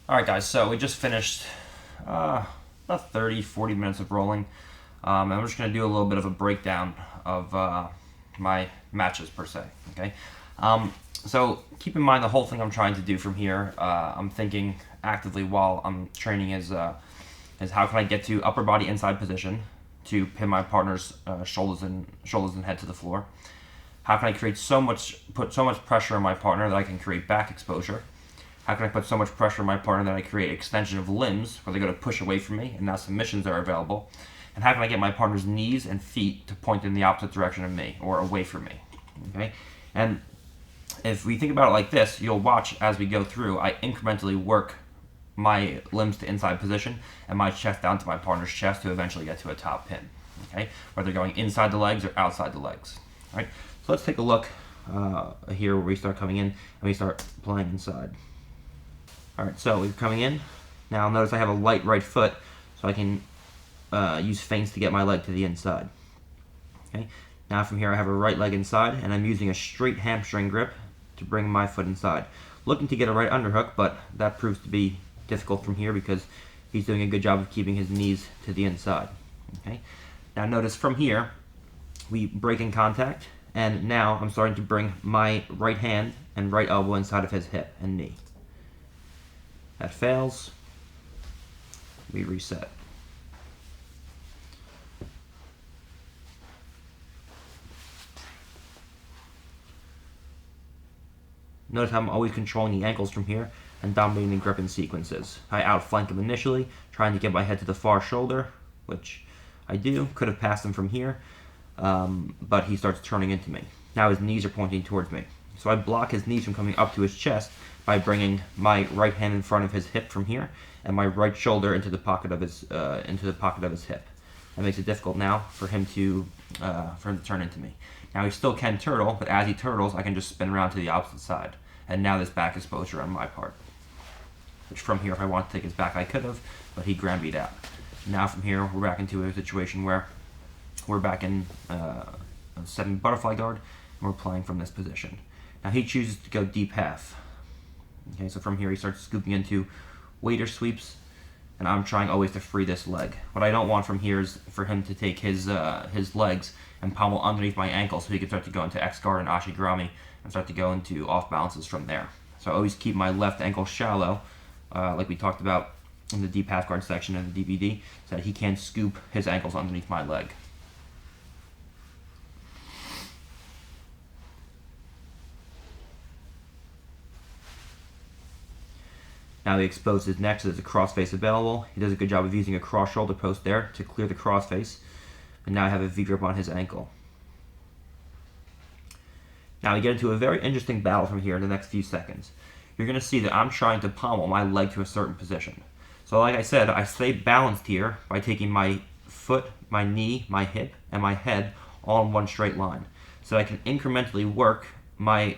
All right, guys, so we just finished about 30, 40 minutes of rolling. And I'm just going to do a little bit of a breakdown of my matches, per se. Okay. So keep in mind the whole thing I'm trying to do from here. I'm thinking actively while I'm training is how can I get to upper body inside position to pin my partner's shoulders and head to the floor. How can I put so much pressure on my partner that I can create back exposure? How can I put so much pressure on my partner that I create extension of limbs where they're going to push away from me and now submissions are available? And how can I get my partner's knees and feet to point in the opposite direction of me or away from me? Okay? And if we think about it like this, you'll watch as we go through, I incrementally work my limbs to inside position and my chest down to my partner's chest to eventually get to a top pin. Okay? Whether going inside the legs or outside the legs. All right? So let's take a look here where we start coming in and we start playing inside. Alright, so we're coming in. Now notice I have a light right foot, so I can use feints to get my leg to the inside. Okay. Now from here I have a right leg inside, and I'm using a straight hamstring grip to bring my foot inside. Looking to get a right underhook, but that proves to be difficult from here because he's doing a good job of keeping his knees to the inside. Okay. Now notice from here, we break in contact, and now I'm starting to bring my right hand and right elbow inside of his hip and knee. That fails. We reset. Notice how I'm always controlling the ankles from here and dominating the grip in sequences. I outflank him initially, trying to get my head to the far shoulder, which I do. Could have passed him from here, but he starts turning into me. Now his knees are pointing towards me. So I block his knees from coming up to his chest by bringing my right hand in front of his hip from here and my right shoulder into the pocket of his hip. That makes it difficult now for him to turn into me. Now he still can turtle, but as he turtles, I can just spin around to the opposite side. And now there's back exposure on my part. Which from here, if I want to take his back, I could have, but he ground beat out. Now from here, we're back into a situation where we're back in a 7 butterfly guard, and we're playing from this position. Now he chooses to go deep half. Okay, so from here he starts scooping into waiter sweeps, and I'm trying always to free this leg. What I don't want from here is for him to take his legs and pommel underneath my ankle so he can start to go into X guard and ashigarami and start to go into off balances from there. So I always keep my left ankle shallow, like we talked about in the deep half guard section of the DVD, so that he can't scoop his ankles underneath my leg. Now he exposed his neck so there's a cross face available. He does a good job of using a cross shoulder post there to clear the cross face. And now I have a V-grip on his ankle. Now we get into a very interesting battle from here in the next few seconds. You're going to see that I'm trying to pommel my leg to a certain position. So like I said, I stay balanced here by taking my foot, my knee, my hip, and my head all in one straight line. So I can incrementally work my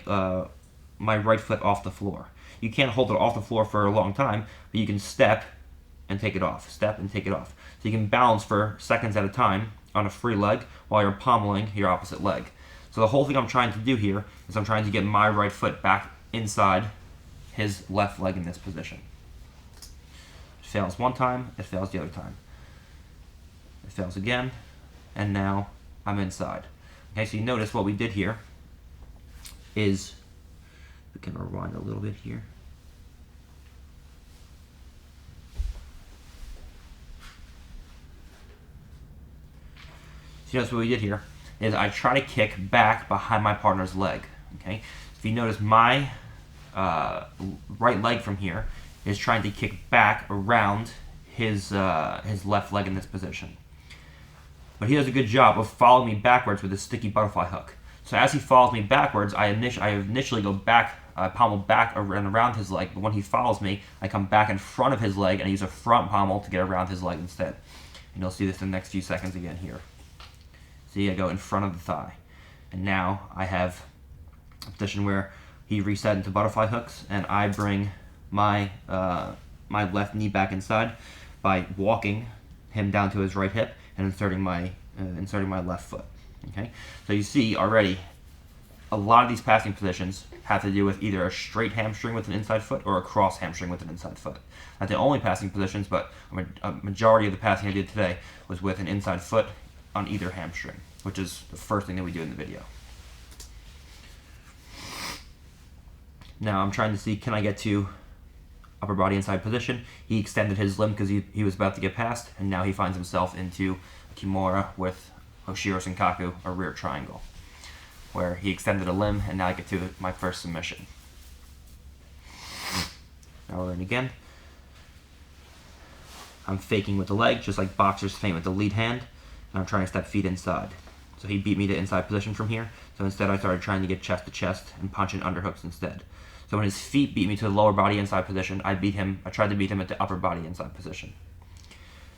right foot off the floor. You can't hold it off the floor for a long time, but you can step and take it off, step and take it off. So you can balance for seconds at a time on a free leg while you're pommeling your opposite leg. So the whole thing I'm trying to do here is I'm trying to get my right foot back inside his left leg in this position. It fails one time, it fails the other time. It fails again, and now I'm inside. Okay, so you notice what we did here is, we can rewind a little bit here. So you notice what we did here is I try to kick back behind my partner's leg. Okay, if you notice my right leg from here is trying to kick back around his left leg in this position. But he does a good job of following me backwards with a sticky butterfly hook. So as he follows me backwards, I initially go back, pommel back and around his leg, but when he follows me, I come back in front of his leg and I use a front pommel to get around his leg instead. And you'll see this in the next few seconds again here. See, I go in front of the thigh. And now I have a position where he reset into butterfly hooks, and I bring my left knee back inside by walking him down to his right hip and inserting my left foot. Okay, so you see already a lot of these passing positions have to do with either a straight hamstring with an inside foot or a cross hamstring with an inside foot. Not the only passing positions, but a majority of the passing I did today was with an inside foot on either hamstring, which is the first thing that we do in the video. Now I'm trying to see, can I get to upper body inside position? He extended his limb because he was about to get past, and now he finds himself into a Kimura with Hoshiro Senkaku, a rear triangle, where he extended a limb, and now I get to my first submission. Now we're in again. I'm faking with the leg, just like boxers feint with the lead hand, and I'm trying to step feet inside. So he beat me to inside position from here, so instead I started trying to get chest to chest and punch in underhooks instead. So when his feet beat me to the lower body inside position, I tried to beat him at the upper body inside position.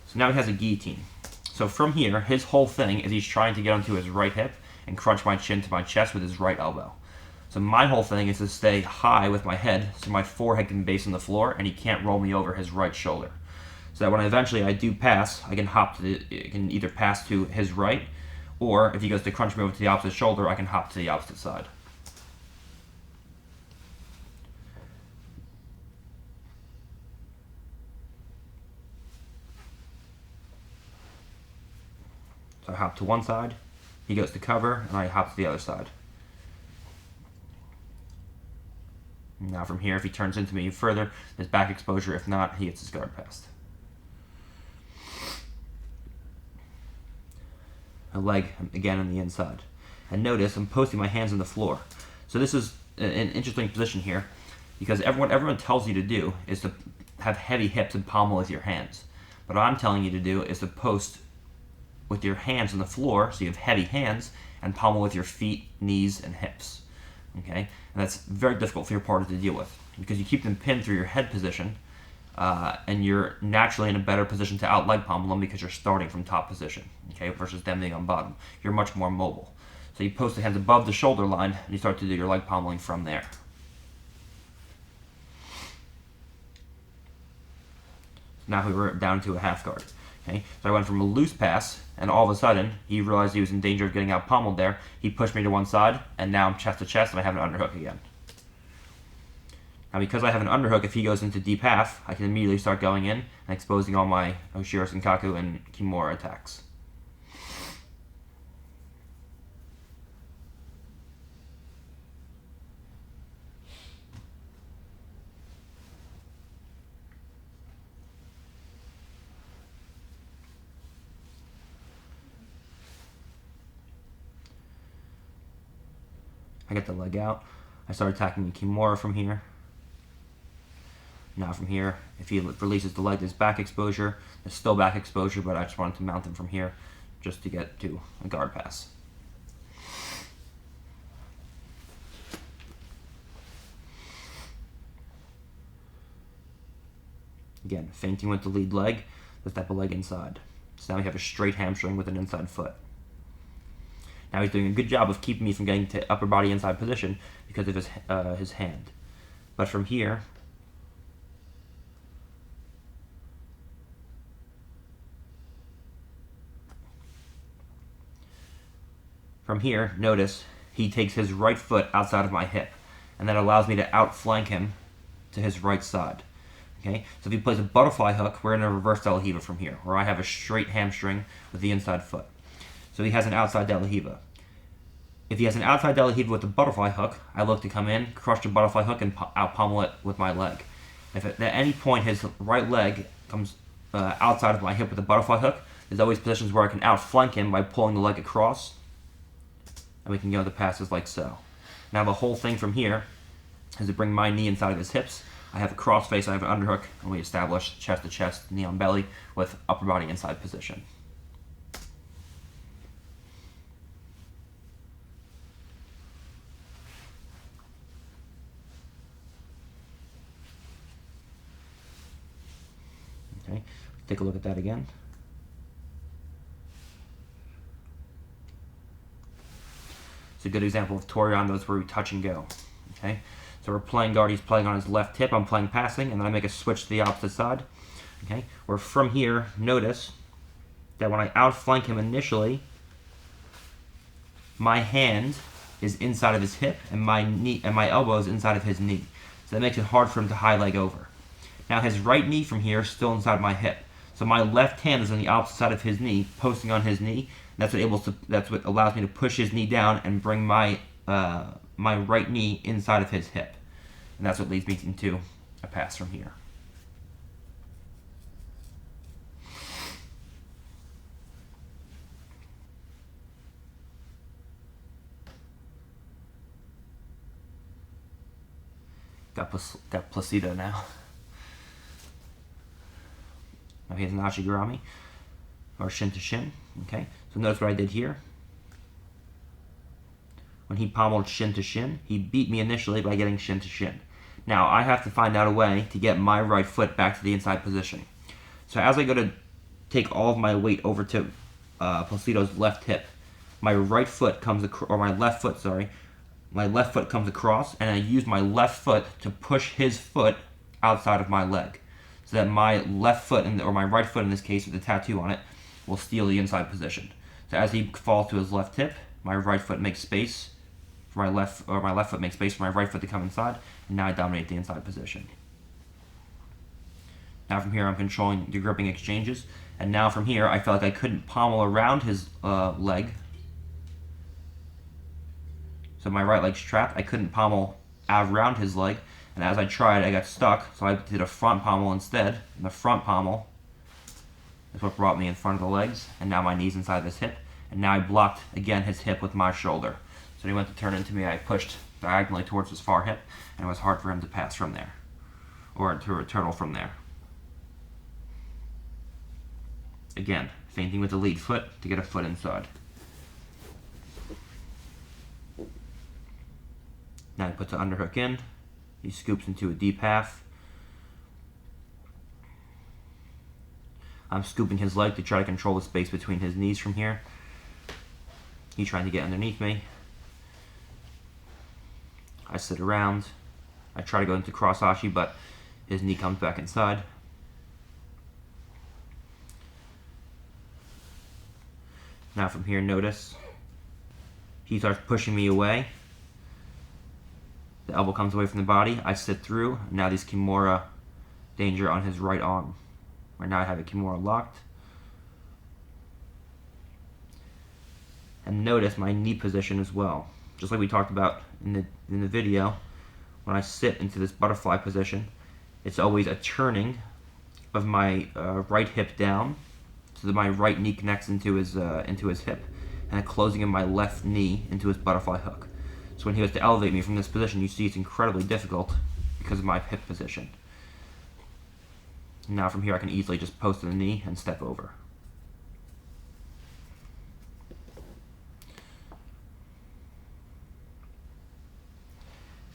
So now he has a guillotine. So from here, his whole thing is he's trying to get onto his right hip and crunch my chin to my chest with his right elbow. So my whole thing is to stay high with my head so my forehead can base on the floor and he can't roll me over his right shoulder. So that when eventually I do pass, I can can either pass to his right, or if he goes to crunch me over to the opposite shoulder, I can hop to the opposite side. So I hop to one side, he goes to cover, and I hop to the other side. Now from here, if he turns into me further, there's back exposure. If not, he gets his guard passed. A leg, again, on the inside. And notice, I'm posting my hands on the floor. So this is an interesting position here, because what everyone tells you to do is to have heavy hips and pommel with your hands. But what I'm telling you to do is to post with your hands on the floor, so you have heavy hands, and pommel with your feet, knees, and hips. Okay? And that's very difficult for your partner to deal with, because you keep them pinned through your head position, and you're naturally in a better position to out leg pommel them because you're starting from top position, okay, versus them being on bottom. You're much more mobile. So you post the hands above the shoulder line, and you start to do your leg pommeling from there. Now we were down to a half guard. Okay, so I went from a loose pass, and all of a sudden, he realized he was in danger of getting out pommeled there. He pushed me to one side, and now I'm chest to chest, and I have an underhook again. Now, because I have an underhook, if he goes into deep half, I can immediately start going in and exposing all my Hoshiro Senkaku and Kimura attacks. I get the leg out. I start attacking the Kimura from here. Now from here, if he releases the leg, there's back exposure. There's still back exposure, but I just wanted to mount him from here just to get to a guard pass. Again, feinting with the lead leg, the step a leg inside. So now we have a straight hamstring with an inside foot. Now he's doing a good job of keeping me from getting to upper body inside position because of his hand. But from here, notice he takes his right foot outside of my hip, and that allows me to outflank him to his right side. Okay, so if he plays a butterfly hook, we're in a reverse De La Riva from here, where I have a straight hamstring with the inside foot. So he has an outside De La Riva. If he has an outside De La Riva with the butterfly hook, I look to come in, crush the butterfly hook, and out pommel it with my leg. If at any point his right leg comes outside of my hip with the butterfly hook, there's always positions where I can outflank him by pulling the leg across, and we can go to passes like so. Now the whole thing from here is to bring my knee inside of his hips. I have a cross face, I have an underhook, and we establish chest to chest, knee on belly with upper body inside position. Okay, take a look at that again. It's a good example of Toreandos where we touch and go. Okay, so we're playing guard, he's playing on his left hip, I'm playing passing, and then I make a switch to the opposite side. Okay, where from here, notice that when I outflank him initially, my hand is inside of his hip, and my knee and my elbow is inside of his knee. So that makes it hard for him to high leg over. Now his right knee from here is still inside my hip. So my left hand is on the opposite side of his knee, posting on his knee. That's what allows me to push his knee down and bring my my right knee inside of his hip. And that's what leads me into a pass from here. Got Placido now. Now he has an Ashigarami, or shin to shin. Okay, so notice what I did here. When he pommeled shin to shin, he beat me initially by getting shin to shin. Now I have to find out a way to get my right foot back to the inside position. So as I go to take all of my weight over to Placido's left hip, my right foot comes or my left foot, sorry, my left foot comes across, and I use my left foot to push his foot outside of my leg, so that my left foot, or my right foot in this case with the tattoo on it, will steal the inside position. So as he falls to his left hip, my right foot makes space for my left foot makes space for my right foot to come inside, and now I dominate the inside position. Now from here I'm controlling the gripping exchanges, and now from here I felt like I couldn't pommel around his leg. So my right leg's trapped, I couldn't pommel around his leg, and as I tried I got stuck, so I did a front pommel instead, and the front pommel is what brought me in front of the legs, and now my knee's inside of his hip, and now I blocked again his hip with my shoulder. So when he went to turn into me, I pushed diagonally towards his far hip, and it was hard for him to pass from there, or to turtle from there. Again, feinting with the lead foot to get a foot inside. Now he puts the underhook in, he scoops into a deep half. I'm scooping his leg to try to control the space between his knees from here. He's trying to get underneath me. I sit around. I try to go into cross ashi, but his knee comes back inside. Now from here, notice he starts pushing me away. The elbow comes away from the body. I sit through. Now there's Kimura danger on his right arm. Right now I have a Kimura locked. And notice my knee position as well. Just like we talked about in the video, when I sit into this butterfly position, it's always a turning of my right hip down, so that my right knee connects into his hip, and a closing of my left knee into his butterfly hook. So when he was to elevate me from this position, you see it's incredibly difficult because of my hip position. Now from here I can easily just post to the knee and step over.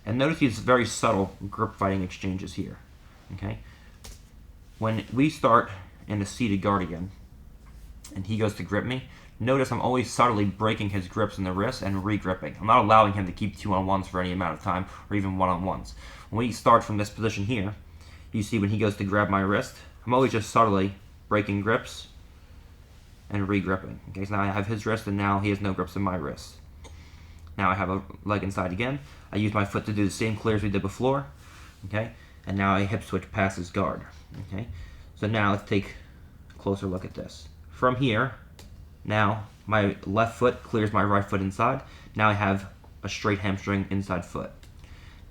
And notice these very subtle grip fighting exchanges here. Okay? When we start in a seated guard again, and he goes to grip me, notice I'm always subtly breaking his grips in the wrist and re-gripping. I'm not allowing him to keep 2-on-1s for any amount of time, or even 1-on-1s. When we start from this position here, you see when he goes to grab my wrist, I'm always just subtly breaking grips and re-gripping. Okay, so now I have his wrist, and now he has no grips in my wrist. Now I have a leg inside again. I use my foot to do the same clear as we did before. Okay, and now I hip switch past his guard. Okay, so now let's take a closer look at this. From here, now my left foot clears my right foot inside. Now I have a straight hamstring inside foot.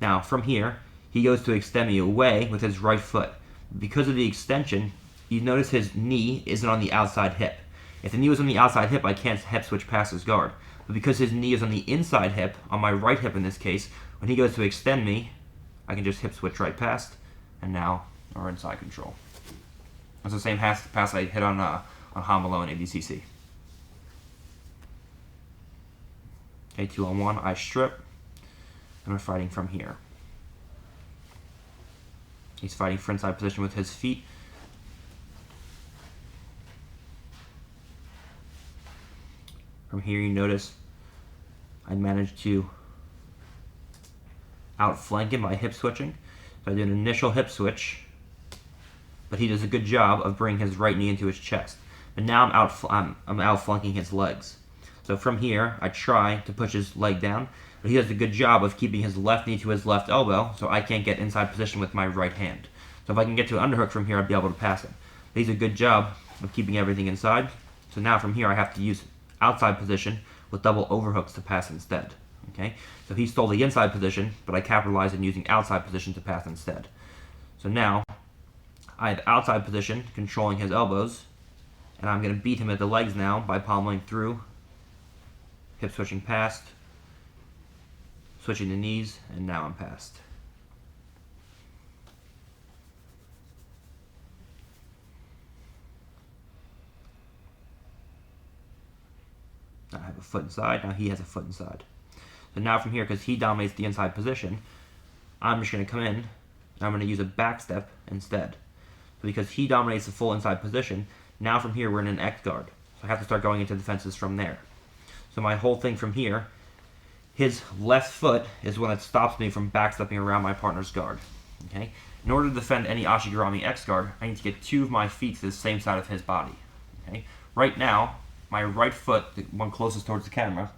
Now from here, he goes to extend me away with his right foot. Because of the extension, you notice his knee isn't on the outside hip. If the knee was on the outside hip, I can't hip switch past his guard. But because his knee is on the inside hip, on my right hip in this case, when he goes to extend me, I can just hip switch right past, and now we're inside control. That's the same pass I hit on Hamelo and ADCC. Okay, 2-on-1, I strip, and we're fighting from here. He's fighting for inside position with his feet. From here, you notice I managed to outflank him by hip switching. So I did an initial hip switch, but he does a good job of bringing his right knee into his chest. But now I'm outflanking his legs. So from here, I try to push his leg down, but he does a good job of keeping his left knee to his left elbow, so I can't get inside position with my right hand. So if I can get to an underhook from here, I'd be able to pass him. But he's a good job of keeping everything inside. So now from here, I have to use outside position with double overhooks to pass instead. Okay, so he stole the inside position, but I capitalized in using outside position to pass instead. So now I have outside position controlling his elbows, and I'm going to beat him at the legs now by pommeling through, hip switching past, switching the knees, and now I'm past. I have a foot inside, now he has a foot inside. So now from here, because he dominates the inside position, I'm just going to come in, and I'm going to use a back step instead. So because he dominates the full inside position, now from here we're in an X guard. So I have to start going into defenses from there. So my whole thing from here, his left foot is what stops me from backstepping around my partner's guard. Okay? In order to defend any Ashigarami X guard, I need to get two of my feet to the same side of his body. Okay? Right now, my right foot, the one closest towards the camera,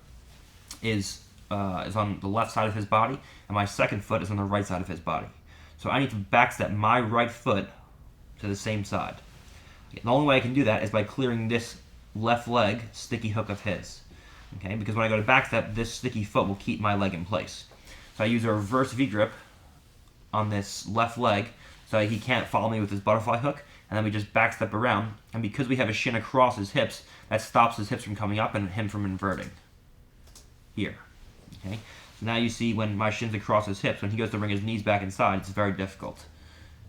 is on the left side of his body, and my second foot is on the right side of his body. So I need to backstep my right foot to the same side. The only way I can do that is by clearing this left leg sticky hook of his. Okay, because when I go to backstep, this sticky foot will keep my leg in place. So I use a reverse V-grip on this left leg so he can't follow me with his butterfly hook, and then we just backstep around, and because we have a shin across his hips, that stops his hips from coming up and him from inverting. Here. Okay, so now you see when my shin's across his hips, when he goes to bring his knees back inside, it's very difficult.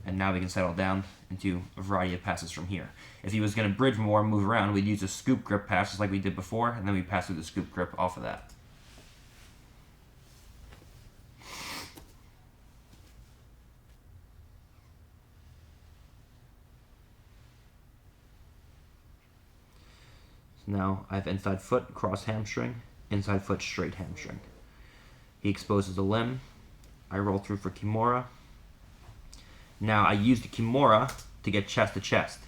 And now we can settle down into a variety of passes from here. If he was going to bridge more and move around, we'd use a scoop grip pass just like we did before, and then we pass through the scoop grip off of that. So now I have inside foot, cross hamstring, inside foot, straight hamstring. He exposes a limb. I roll through for Kimura. Now I use the Kimura to get chest to chest.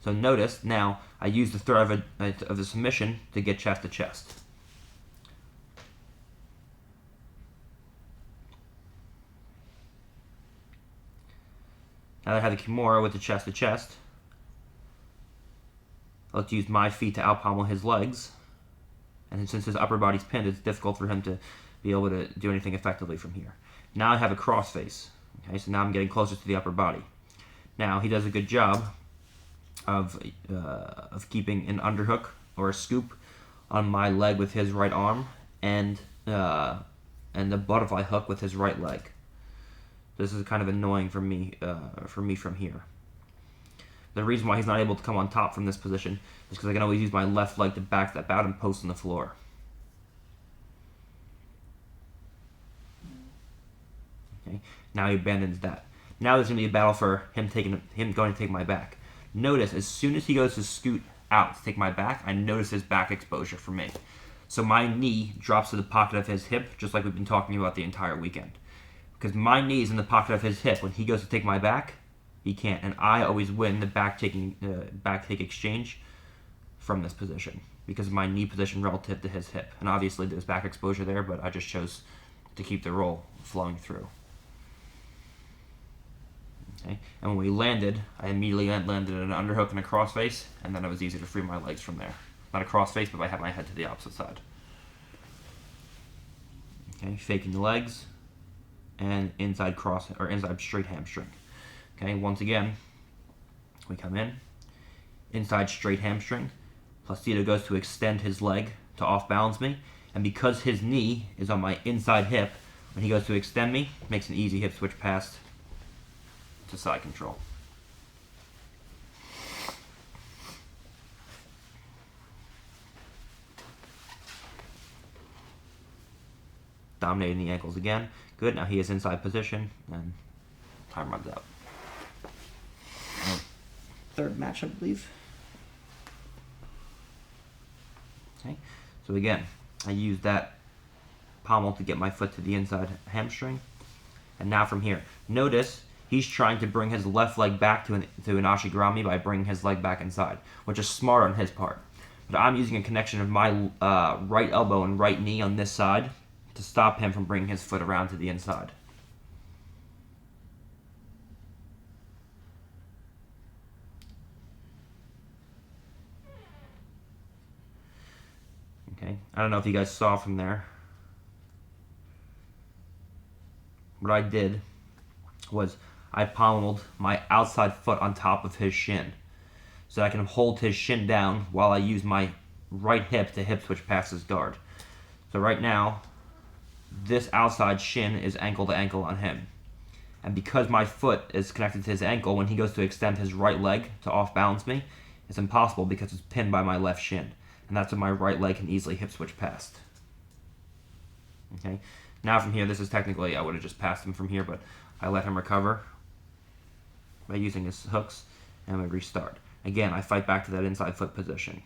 So notice now I use the threat of the submission to get chest to chest. Now that I have the Kimura with the chest to chest, let's use my feet to out-pommel his legs. And since his upper body's pinned, it's difficult for him to be able to do anything effectively from here. Now I have a cross face. Okay, so now I'm getting closer to the upper body. Now he does a good job of keeping an underhook or a scoop on my leg with his right arm, and the butterfly hook with his right leg. This is kind of annoying for me from here. The reason why he's not able to come on top from this position is because I can always use my left leg to back step out and post on the floor. Okay, now he abandons that. Now there's going to be a battle for him going to take my back. Notice, as soon as he goes to scoot out to take my back, I notice his back exposure for me. So my knee drops to the pocket of his hip, just like we've been talking about the entire weekend. Because my knee is in the pocket of his hip. When he goes to take my back, he can't. And I always win the back take exchange from this position because of my knee position relative to his hip. And obviously there's back exposure there, but I just chose to keep the roll flowing through. Okay. And when we landed, I immediately landed an underhook and a crossface, and then it was easy to free my legs from there. Not a crossface, but I had my head to the opposite side. Okay, faking the legs, and inside cross or inside straight hamstring. Okay, once again, we come in, inside straight hamstring. Placido goes to extend his leg to off balance me, and because his knee is on my inside hip, when he goes to extend me, makes an easy hip switch pass to side control. Dominating the ankles again. Good, now he is inside position, and time runs out. Third match, I believe. Okay, so again, I use that pommel to get my foot to the inside hamstring. And now from here, notice he's trying to bring his left leg back to an Ashigarami by bringing his leg back inside, which is smart on his part. but I'm using a connection of my right elbow and right knee on this side to stop him from bringing his foot around to the inside. Okay, I don't know if you guys saw from there. What I did was I pommeled my outside foot on top of his shin so I can hold his shin down while I use my right hip to hip switch past his guard. So right now, this outside shin is ankle to ankle on him. And because my foot is connected to his ankle, when he goes to extend his right leg to off balance me, it's impossible because it's pinned by my left shin. And that's when my right leg can easily hip switch past. Okay. Now from here, this is technically, I would have just passed him from here, but I let him recover by using his hooks, and we restart. Again, I fight back to that inside foot position.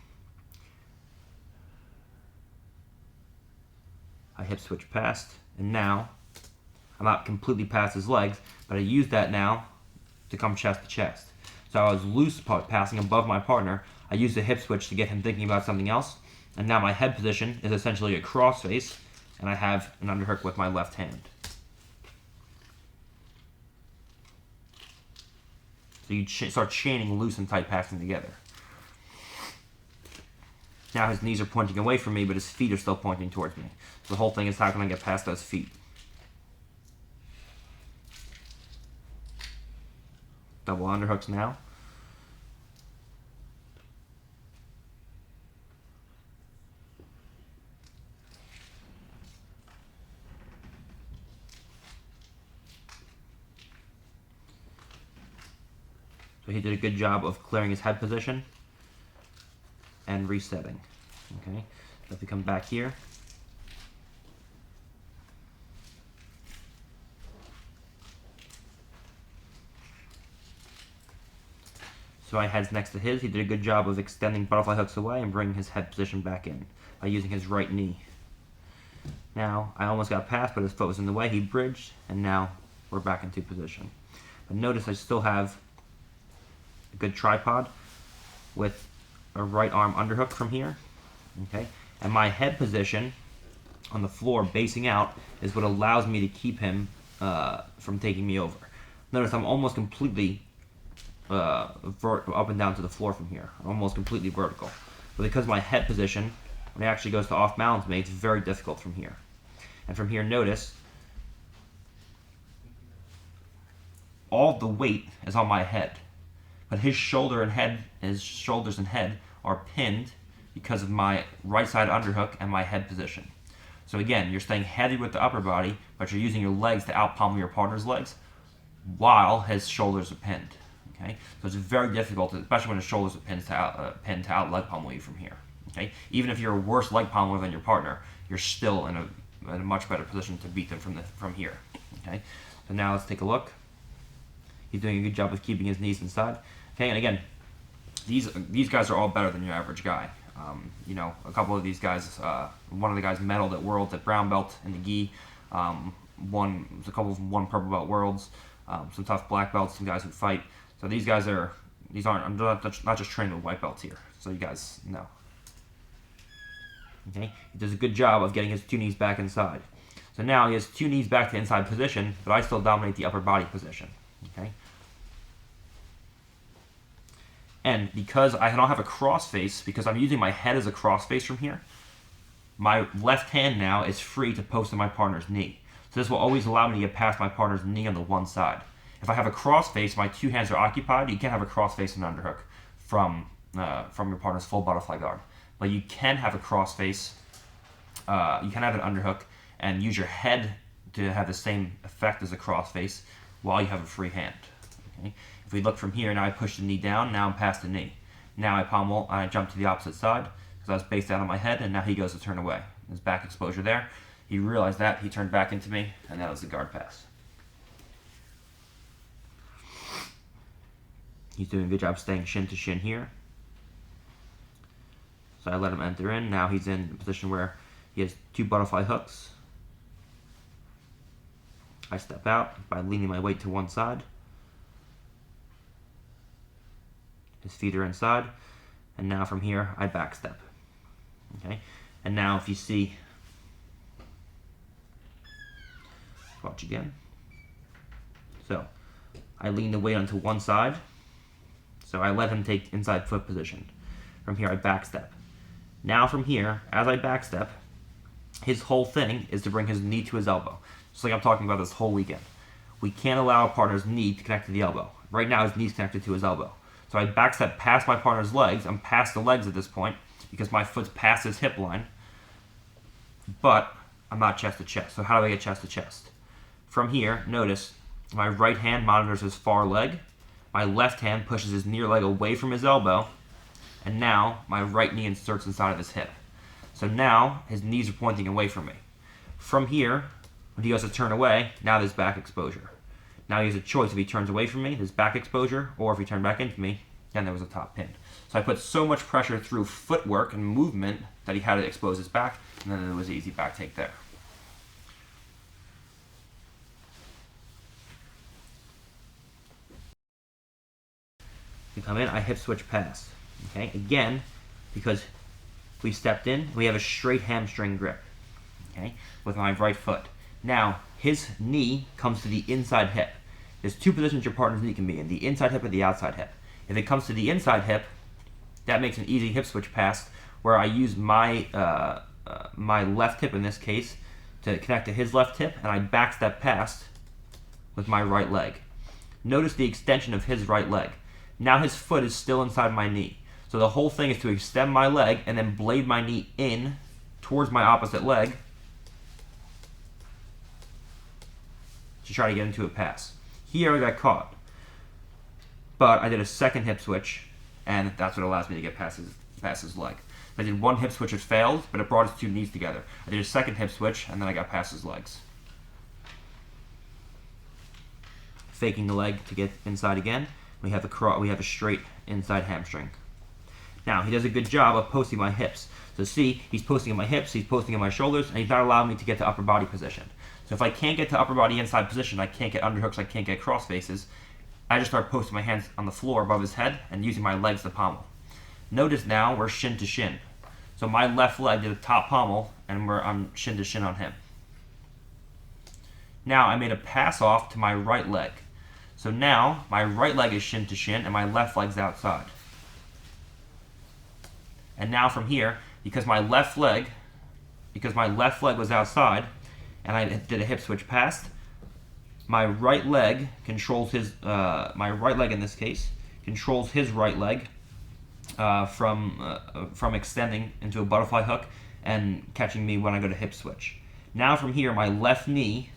I hip switch past, and now I'm not completely past his legs, but I use that now to come chest to chest. So I was loose passing above my partner. I used the hip switch to get him thinking about something else, and now my head position is essentially a cross face, and I have an underhook with my left hand. So you start chaining loose and tight passing together. Now his knees are pointing away from me, but his feet are still pointing towards me. So the whole thing is how can I get past those feet? Double underhooks now. So he did a good job of clearing his head position and resetting. Okay, so if we come back here, so my head's next to his. He did a good job of extending butterfly hooks away and bringing his head position back in by using his right knee. Now, I almost got past, but his foot was in the way. He bridged, and now we're back into position. But notice I still have a good tripod with a right arm underhook from here. Okay, and my head position on the floor basing out is what allows me to keep him from taking me over. Notice I'm almost completely up and down to the floor from here. I'm almost completely vertical. But because my head position, when it actually goes to off balance me, it's very difficult from here. And from here, notice all the weight is on my head, but his shoulder and head, his shoulders and head are pinned because of my right side underhook and my head position. So again, you're staying heavy with the upper body, but you're using your legs to out pommel your partner's legs while his shoulders are pinned. Okay, so it's very difficult, especially when his shoulders are pinned to out leg pommel you from here. Okay, even if you're a worse leg pommeler than your partner, you're still in a much better position to beat them from here. Okay, so now let's take a look. He's doing a good job of keeping his knees inside. Okay, and again, these guys are all better than your average guy. You know, a couple of these guys, one of the guys medaled at Worlds at brown belt in the gi. A couple of them won purple belt Worlds. Some tough black belts, some guys who fight. So I'm not just training with white belts here. So you guys know. Okay, he does a good job of getting his two knees back inside. So now he has two knees back to inside position, but I still dominate the upper body position. Okay. And because I don't have a cross face, because I'm using my head as a cross face from here, my left hand now is free to post to my partner's knee. So this will always allow me to get past my partner's knee on the one side. If I have a cross face, my two hands are occupied. You can't have a cross face and underhook from your partner's full butterfly guard. But you can have a cross face, you can have an underhook and use your head to have the same effect as a cross face while you have a free hand. Okay? If we look from here, now I push the knee down, now I'm past the knee. Now I pommel, I jump to the opposite side because I was based out on my head, and now he goes to turn away. His back exposure there. He realized that, he turned back into me, and that was the guard pass. He's doing a good job staying shin to shin here. So I let him enter in. Now he's in a position where he has two butterfly hooks. I step out by leaning my weight to one side. His feet are inside. And now from here, I backstep. Okay, and now if you see, watch again. So I lean the weight onto one side. So I let him take inside foot position. From here I backstep. Now from here, as I backstep, his whole thing is to bring his knee to his elbow. Just like I'm talking about this whole weekend. We can't allow a partner's knee to connect to the elbow. Right now his knee's connected to his elbow. So I backstep past my partner's legs. I'm past the legs at this point because my foot's past his hip line. But I'm not chest to chest. So how do I get chest to chest? From here, notice my right hand monitors his far leg. My left hand pushes his near leg away from his elbow. And now my right knee inserts inside of his hip. So now his knees are pointing away from me. From here, when he goes to turn away, now there's back exposure. Now he has a choice. If he turns away from me, there's back exposure, or if he turned back into me, then there was a top pin. So I put so much pressure through footwork and movement that he had to expose his back, and then there was an easy back take there. We come in, I hip switch pass. Okay, again, because we stepped in, we have a straight hamstring grip. Okay, with my right foot. Now, his knee comes to the inside hip. There's two positions your partner's knee can be in, the inside hip or the outside hip. If it comes to the inside hip, that makes an easy hip switch pass where I use my my left hip in this case to connect to his left hip, and I backstep past with my right leg. Notice the extension of his right leg. Now his foot is still inside my knee. So the whole thing is to extend my leg and then blade my knee in towards my opposite leg to try to get into a pass. Here I got caught. But I did a second hip switch, and that's what allows me to get past his leg. I did one hip switch, it failed, but it brought his two knees together. I did a second hip switch, and then I got past his legs. Faking the leg to get inside again. We have a straight inside hamstring. Now, he does a good job of posting my hips. So see, he's posting on my hips, he's posting on my shoulders, and he's not allowing me to get to upper body position. So if I can't get to upper body inside position, I can't get underhooks, I can't get cross faces, I just start posting my hands on the floor above his head and using my legs to pommel. Notice now we're shin to shin. So my left leg did a top pommel, and I'm shin to shin on him. Now I made a pass off to my right leg. So now my right leg is shin to shin and my left leg's outside. And now from here, because my left leg was outside and I did a hip switch past, my right leg controls my right leg in this case controls his right leg from extending into a butterfly hook and catching me when I go to hip switch. Now from here, my left knee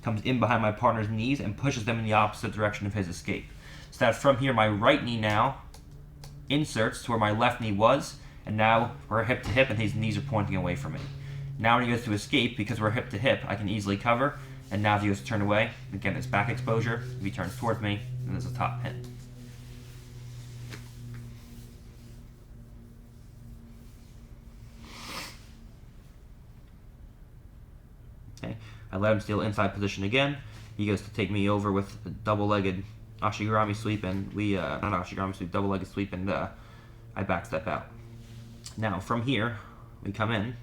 comes in behind my partner's knees and pushes them in the opposite direction of his escape. So that from here, my right knee now inserts to where my left knee was, and now we're hip to hip and his knees are pointing away from me. Now when he goes to escape, because we're hip to hip, I can easily cover, and now if he goes to turn away, again, there's back exposure. If he turns towards me, then there's a top pin. Okay, I let him steal inside position again. He goes to take me over with a double-legged Ashigarami sweep, and not Ashigarami sweep, double-legged sweep, and I backstep out. Now, from here, we come in,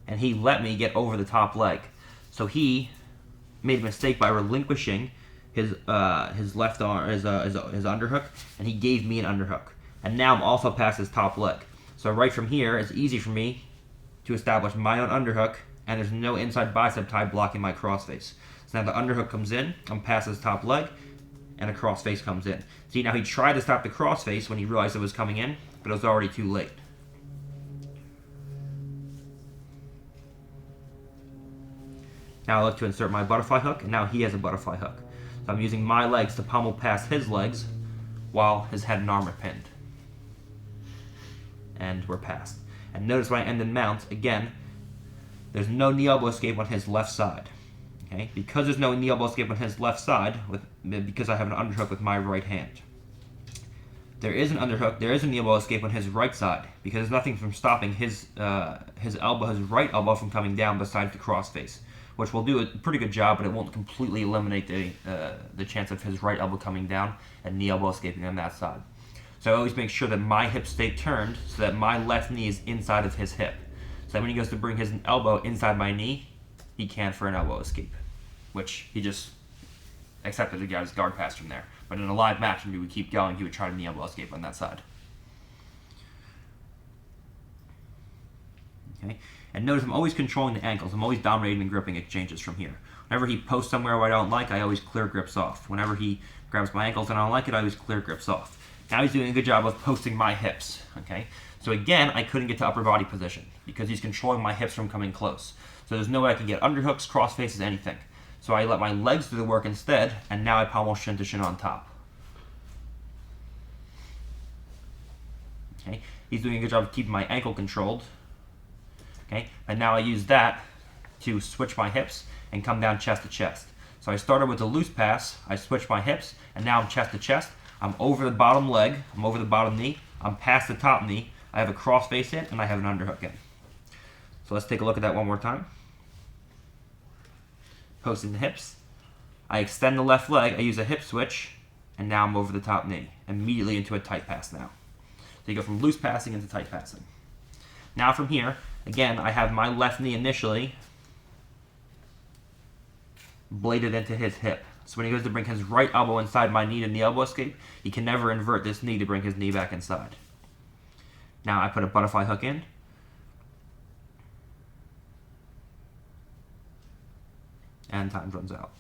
and he let me get over the top leg. So he made a mistake by relinquishing his left arm, his underhook, and he gave me an underhook. And now I'm also past his top leg. So right from here, it's easy for me to establish my own underhook, and there's no inside bicep tie blocking my crossface. So now the underhook comes in, I'm past his top leg, and a crossface comes in. See, now he tried to stop the crossface when he realized it was coming in, but it was already too late. Now I look to insert my butterfly hook, and now he has a butterfly hook. So I'm using my legs to pommel past his legs while his head and arm are pinned. And we're past. And notice when I end in mount, again, there's no knee elbow escape on his left side. Okay? Because there's no knee elbow escape on his left side, because I have an underhook with my right hand. There is an underhook, there is a knee elbow escape on his right side, because there's nothing from stopping his right elbow from coming down besides the crossface, which will do a pretty good job, but it won't completely eliminate the chance of his right elbow coming down and knee elbow escaping on that side. So I always make sure that my hips stay turned so that my left knee is inside of his hip. So that when he goes to bring his elbow inside my knee, he can't for an elbow escape, which he just accepted to get his guard pass from there. But in a live match, when he would keep going, he would try to knee elbow escape on that side. Okay, and notice I'm always controlling the ankles. I'm always dominating and gripping exchanges from here. Whenever he posts somewhere where I don't like, I always clear grips off. Whenever he grabs my ankles and I don't like it, I always clear grips off. Now he's doing a good job of posting my hips. Okay, so again, I couldn't get to upper body position because he's controlling my hips from coming close. So there's no way I can get underhooks, cross faces, anything. So I let my legs do the work instead, and now I pommel shin to shin on top. Okay, he's doing a good job of keeping my ankle controlled. Okay, and now I use that to switch my hips and come down chest to chest. So I started with a loose pass, I switched my hips, and now I'm chest to chest. I'm over the bottom leg, I'm over the bottom knee, I'm past the top knee, I have a cross face in, and I have an underhook in. So let's take a look at that one more time. Posting the hips. I extend the left leg, I use a hip switch, and now I'm over the top knee. Immediately into a tight pass now. So you go from loose passing into tight passing. Now from here, again, I have my left knee initially bladed into his hip. So when he goes to bring his right elbow inside my knee to knee elbow escape, he can never invert this knee to bring his knee back inside. Now I put a butterfly hook in. And time runs out.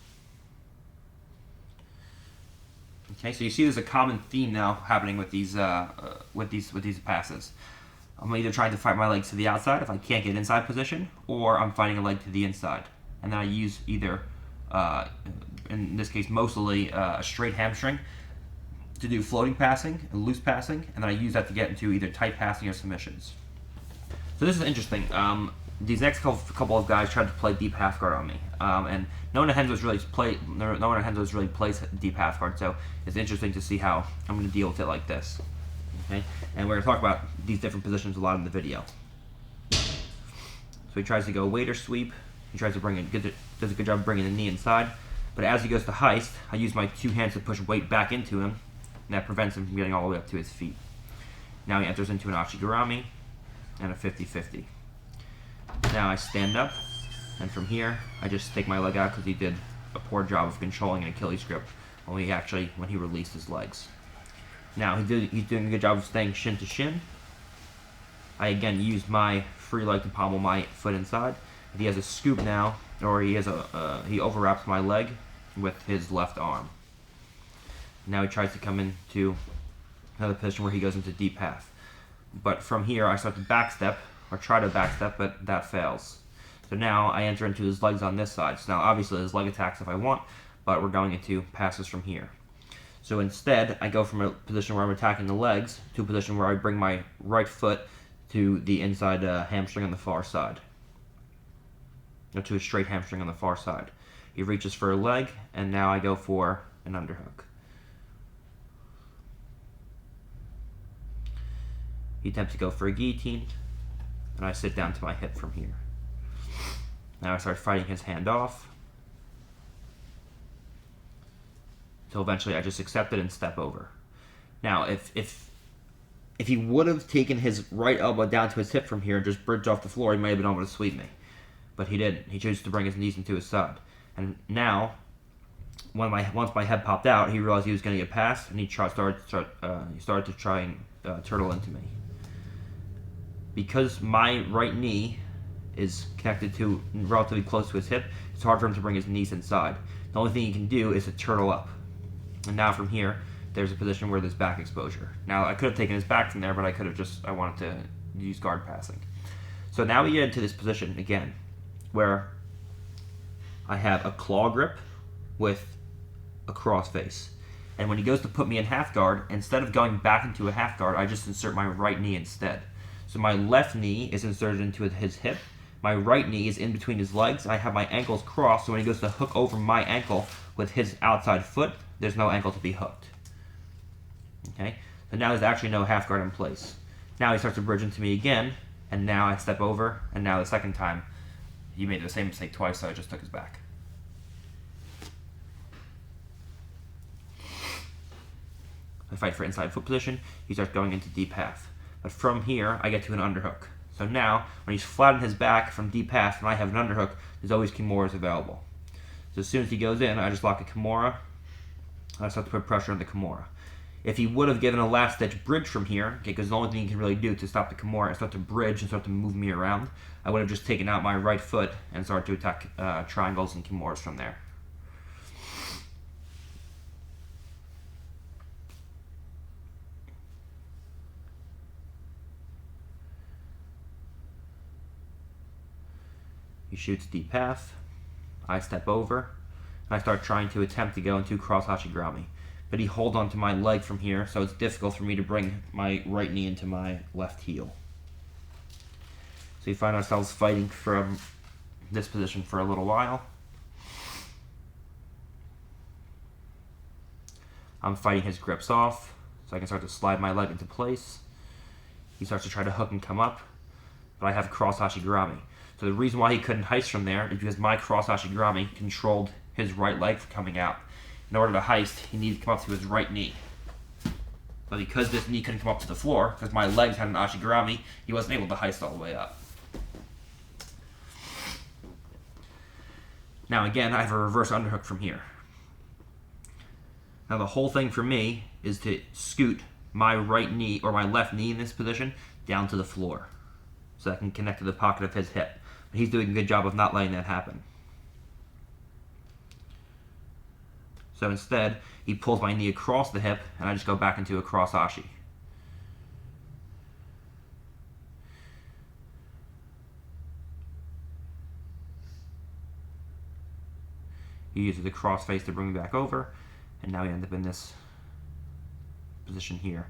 Okay, so you see there's a common theme now happening with these passes. I'm either trying to fight my legs to the outside if I can't get inside position, or I'm fighting a leg to the inside. And then I use either, in this case mostly, a straight hamstring to do floating passing and loose passing, and then I use that to get into either tight passing or submissions. So this is interesting. These next couple of guys tried to play deep half guard on me, and no one at Renzo's really plays deep half guard, so it's interesting to see how I'm going to deal with it like this. Okay, and we're going to talk about these different positions a lot in the video. So he tries to go waiter sweep. He tries to does a good job of bringing the knee inside, but as he goes to heist, I use my two hands to push weight back into him, and that prevents him from getting all the way up to his feet. Now he enters into an Ashigarami and a 50-50. Now I stand up, and from here, I just take my leg out because he did a poor job of controlling an Achilles grip when he released his legs. Now he's doing a good job of staying shin to shin. I again use my free leg to pommel my foot inside. If he has a scoop now, or he overwraps my leg with his left arm. Now he tries to come into another position where he goes into deep half. But from here, I start to backstep, or try to backstep, but that fails. So now I enter into his legs on this side. So now obviously his leg attacks if I want, but we're going into passes from here. So instead, I go from a position where I'm attacking the legs to a position where I bring my right foot to the inside hamstring on the far side. Or to a straight hamstring on the far side. He reaches for a leg, and now I go for an underhook. He attempts to go for a guillotine, and I sit down to my hip from here. Now I start fighting his hand off, until eventually I just accept it and step over. Now, if he would have taken his right elbow down to his hip from here and just bridged off the floor, he might have been able to sweep me. But he didn't. He chose to bring his knees into his side. And now, once my head popped out, he realized he was going to get past, and he started to try and turtle into me. Because my right knee is connected to relatively close to his hip, it's hard for him to bring his knees inside. The only thing he can do is to turtle up. And now from here, there's a position where there's back exposure. Now I could have taken his back from there, but I wanted to use guard passing. So now we get into this position again, where I have a claw grip with a cross face. And when he goes to put me in half guard, instead of going back into a half guard, I just insert my right knee instead. So my left knee is inserted into his hip, my right knee is in between his legs, and I have my ankles crossed, so when he goes to hook over my ankle with his outside foot, there's no ankle to be hooked. Okay? So now there's actually no half guard in place. Now he starts to bridge into me again, and now I step over, and now the second time, he made the same mistake twice, so I just took his back. I fight for inside foot position, he starts going into deep half. But from here, I get to an underhook. So now, when he's flat on his back from deep half and I have an underhook, there's always Kimuras available. So as soon as he goes in, I just lock a Kimura. I start to put pressure on the Kimura. If he would have given a last ditch bridge from here, okay, because the only thing he can really do to stop the Kimura is start to bridge and start to move me around, I would have just taken out my right foot and started to attack triangles and Kimuras from there. He shoots deep half. I step over. And I start trying to attempt to go into cross hashigirami. But he holds onto my leg from here, so it's difficult for me to bring my right knee into my left heel. So we find ourselves fighting from this position for a little while. I'm fighting his grips off, so I can start to slide my leg into place. He starts to try to hook and come up, but I have cross hashigirami. So the reason why he couldn't heist from there is because my cross hashigirami controlled his right leg from coming out. In order to heist, he needed to come up to his right knee. But because this knee couldn't come up to the floor, because my legs had an hashigirami, he wasn't able to heist all the way up. Now again, I have a reverse underhook from here. Now the whole thing for me is to scoot my right knee, or my left knee in this position, down to the floor. So I can connect to the pocket of his hip. But he's doing a good job of not letting that happen. So instead, he pulls my knee across the hip, and I just go back into a cross ashi. He uses the cross face to bring me back over, and now we end up in this position here,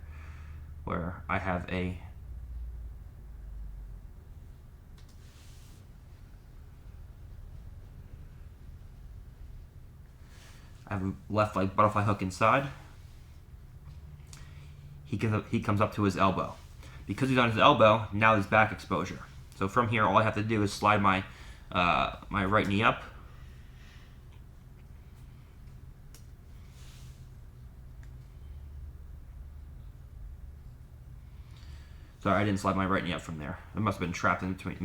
where I have a left leg butterfly hook inside. He comes up to his elbow. Because he's on his elbow, now there's back exposure. So from here, all I have to do is slide my my right knee up. Sorry, I didn't slide my right knee up from there. It must have been trapped in between.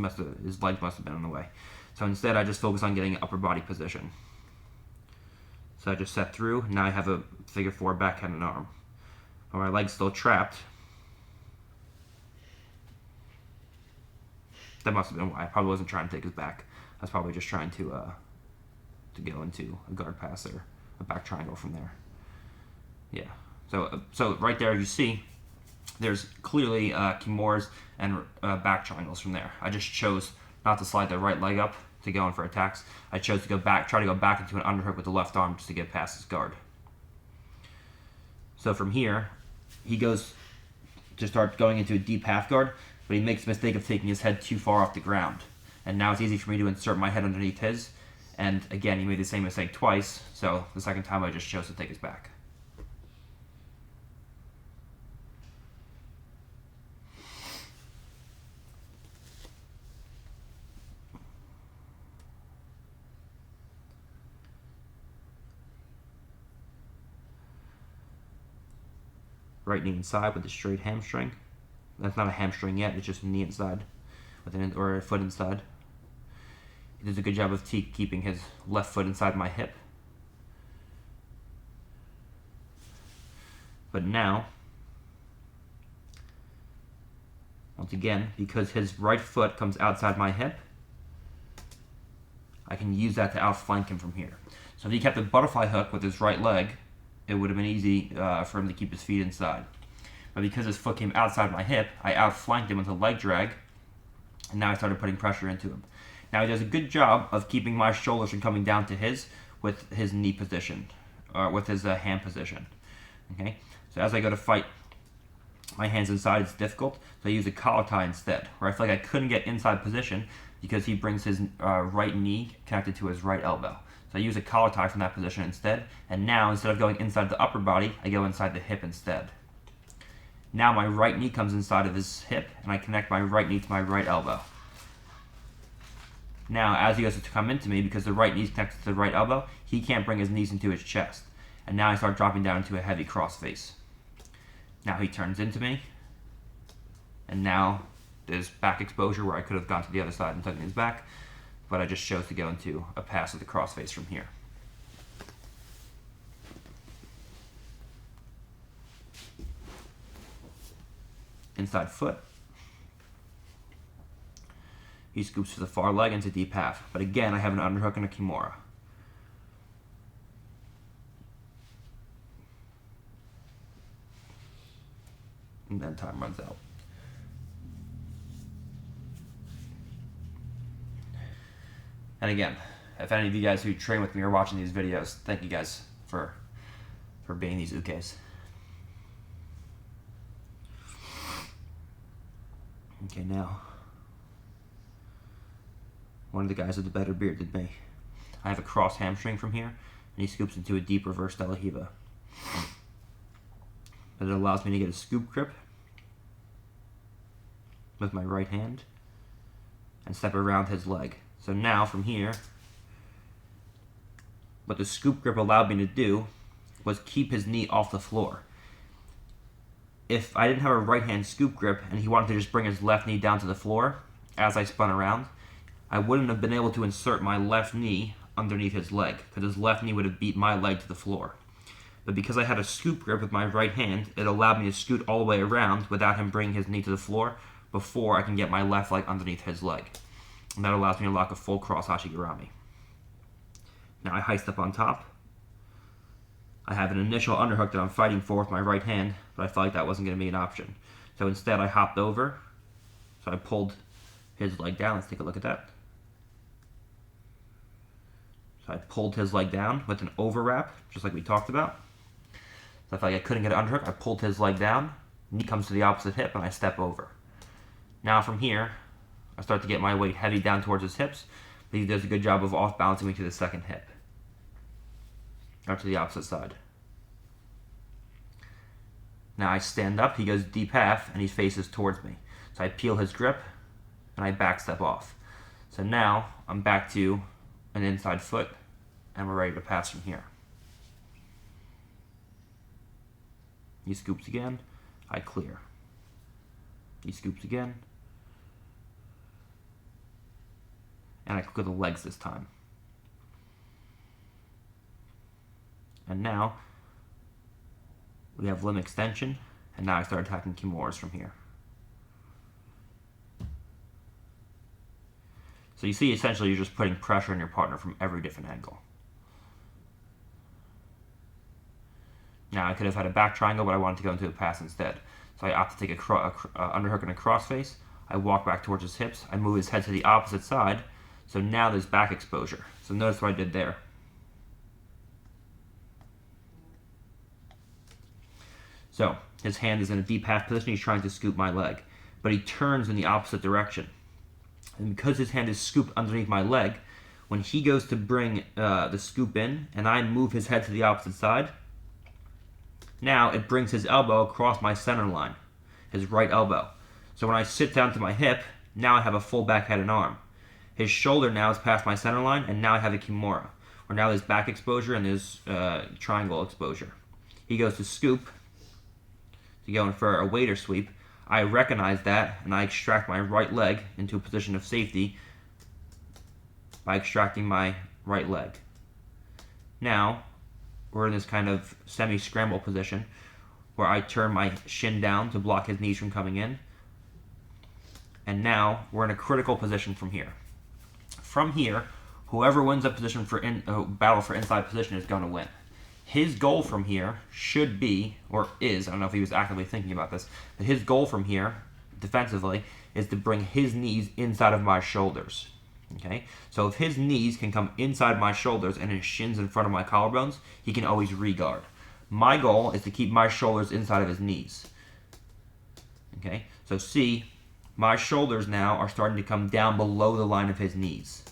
His legs must have been in the way. So instead, I just focus on getting an upper body position. So I just set through. Now I have a figure 4 backhand and arm. But my leg's still trapped. That must have been why. I probably wasn't trying to take his back. I was probably just trying to go into a guard pass or a back triangle from there. Yeah. So right there, you see, there's clearly Kimuras and back triangles from there. I just chose not to slide the right leg up to go in for attacks. I chose to try to go back into an underhook with the left arm just to get past his guard. So from here, he goes to start going into a deep half guard, but he makes the mistake of taking his head too far off the ground. And now it's easy for me to insert my head underneath his. And again, he made the same mistake twice, so the second time I just chose to take his back. Right knee inside with a straight hamstring. That's not a hamstring yet, it's just a knee inside, or a foot inside. He does a good job of keeping his left foot inside my hip. But now, once again, because his right foot comes outside my hip, I can use that to outflank him from here. So if he kept a butterfly hook with his right leg, it would have been easy for him to keep his feet inside. But because his foot came outside my hip, I outflanked him with a leg drag, and now I started putting pressure into him. Now he does a good job of keeping my shoulders from coming down to his with his knee position, or with his hand position. Okay, so as I go to fight my hands inside, it's difficult, so I use a collar tie instead, where I feel like I couldn't get inside position because he brings his right knee connected to his right elbow. So I use a collar tie from that position instead, and now instead of going inside the upper body, I go inside the hip instead. Now my right knee comes inside of his hip, and I connect my right knee to my right elbow. Now, as he goes to come into me, because the right knee is connected to the right elbow, he can't bring his knees into his chest. And now I start dropping down into a heavy cross face. Now he turns into me, and now there's back exposure where I could have gone to the other side and taken his back, but I just chose to go into a pass with the crossface from here. Inside foot. He scoops to the far leg into deep half, but again I have an underhook and a Kimura. And then time runs out. And again, if any of you guys who train with me are watching these videos, thank you guys for being these ukes. Okay, now, one of the guys with the better beard than me. I have a cross hamstring from here, and he scoops into a deep reverse De La Riva. But it allows me to get a scoop grip with my right hand and step around his leg. So now, from here, what the scoop grip allowed me to do was keep his knee off the floor. If I didn't have a right hand scoop grip and he wanted to just bring his left knee down to the floor as I spun around, I wouldn't have been able to insert my left knee underneath his leg, because his left knee would have beat my leg to the floor. But because I had a scoop grip with my right hand, it allowed me to scoot all the way around without him bringing his knee to the floor before I can get my left leg underneath his leg. And that allows me to lock a full cross Hashigirami. Now I heist up on top. I have an initial underhook that I'm fighting for with my right hand, but I felt like that wasn't going to be an option. So instead I hopped over, so I pulled his leg down. Let's take a look at that. So I pulled his leg down with an overwrap, just like we talked about. So I felt like I couldn't get an underhook, I pulled his leg down, knee comes to the opposite hip, and I step over. Now from here, I start to get my weight heavy down towards his hips, but he does a good job of off-balancing me to the second hip. Or to the opposite side. Now I stand up, he goes deep half, and he faces towards me. So I peel his grip, and I back step off. So now, I'm back to an inside foot, and we're ready to pass from here. He scoops again, I clear. He scoops again, and I click with the legs this time. And now, we have limb extension, and now I start attacking Kimuras from here. So you see, essentially, you're just putting pressure on your partner from every different angle. Now, I could have had a back triangle, but I wanted to go into a pass instead. So I opt to take a underhook and a crossface. I walk back towards his hips. I move his head to the opposite side. So now there's back exposure. So notice what I did there. So his hand is in a deep half position. He's trying to scoop my leg, but he turns in the opposite direction. And because his hand is scooped underneath my leg, when he goes to bring the scoop in and I move his head to the opposite side, now it brings his elbow across my center line, his right elbow. So when I sit down to my hip, now I have a full back head and arm. His shoulder now is past my center line, and now I have a Kimura, where now there's back exposure and there's triangle exposure. He goes to scoop, to go in for a waiter sweep. I recognize that, and I extract my right leg into a position of safety by extracting my right leg. Now, we're in this kind of semi-scramble position where I turn my shin down to block his knees from coming in. And now, we're in a critical position from here. From here, whoever wins a position for battle for inside position is going to win. His goal from here should be, or is, I don't know if he was actively thinking about this, but his goal from here, defensively, is to bring his knees inside of my shoulders. Okay? So if his knees can come inside my shoulders and his shins in front of my collarbones, he can always re-guard. My goal is to keep my shoulders inside of his knees. Okay? So see, my shoulders now are starting to come down below the line of his knees.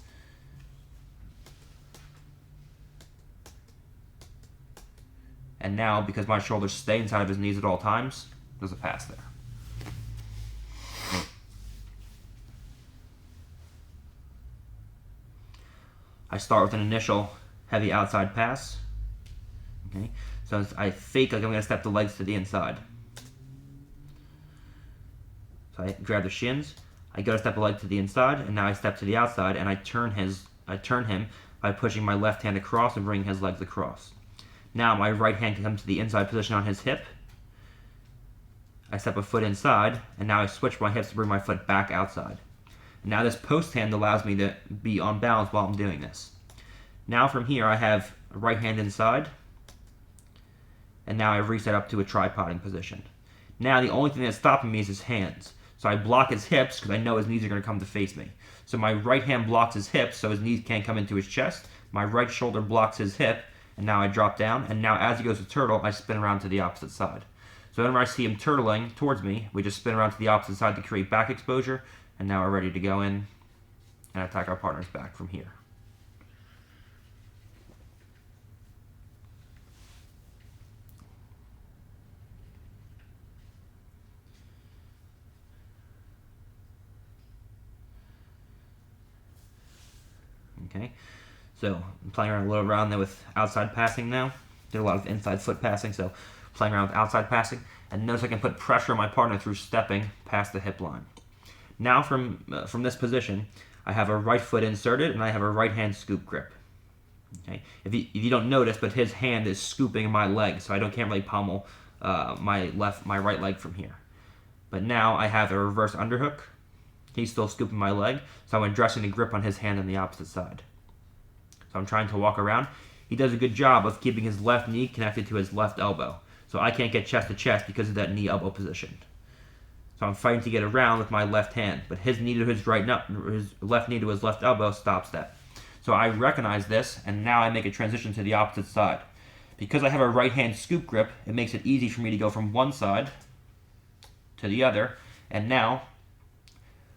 And now, because my shoulders stay inside of his knees at all times, there's a pass there. I start with an initial heavy outside pass. Okay, so I fake like I'm going to step the legs to the inside. So I grab the shins, I go to step a leg to the inside, and now I step to the outside, and I turn him by pushing my left hand across and bringing his legs across. Now my right hand can come to the inside position on his hip. I step a foot inside, and now I switch my hips to bring my foot back outside. Now this post hand allows me to be on balance while I'm doing this. Now from here I have a right hand inside, and now I've reset up to a tripoding position. Now the only thing that's stopping me is his hands. So I block his hips because I know his knees are going to come to face me. So my right hand blocks his hips so his knees can't come into his chest. My right shoulder blocks his hip, and now I drop down. And now as he goes to turtle, I spin around to the opposite side. So whenever I see him turtling towards me, we just spin around to the opposite side to create back exposure. And now we're ready to go in and attack our partner's back from here. Okay, so I'm playing around a little around there with outside passing now. Did a lot of inside foot passing, so playing around with outside passing. And notice I can put pressure on my partner through stepping past the hip line. Now from this position, I have a right foot inserted and I have a right hand scoop grip. Okay, if you don't notice, but his hand is scooping my leg, so I can't really pommel my right leg from here. But now I have a reverse underhook. He's still scooping my leg, so I'm addressing the grip on his hand on the opposite side. So I'm trying to walk around. He does a good job of keeping his left knee connected to his left elbow, so I can't get chest to chest because of that knee-elbow position. So I'm fighting to get around with my left hand, but his knee to his left knee to his left elbow stops that. So I recognize this, and now I make a transition to the opposite side. Because I have a right hand scoop grip, it makes it easy for me to go from one side to the other, and now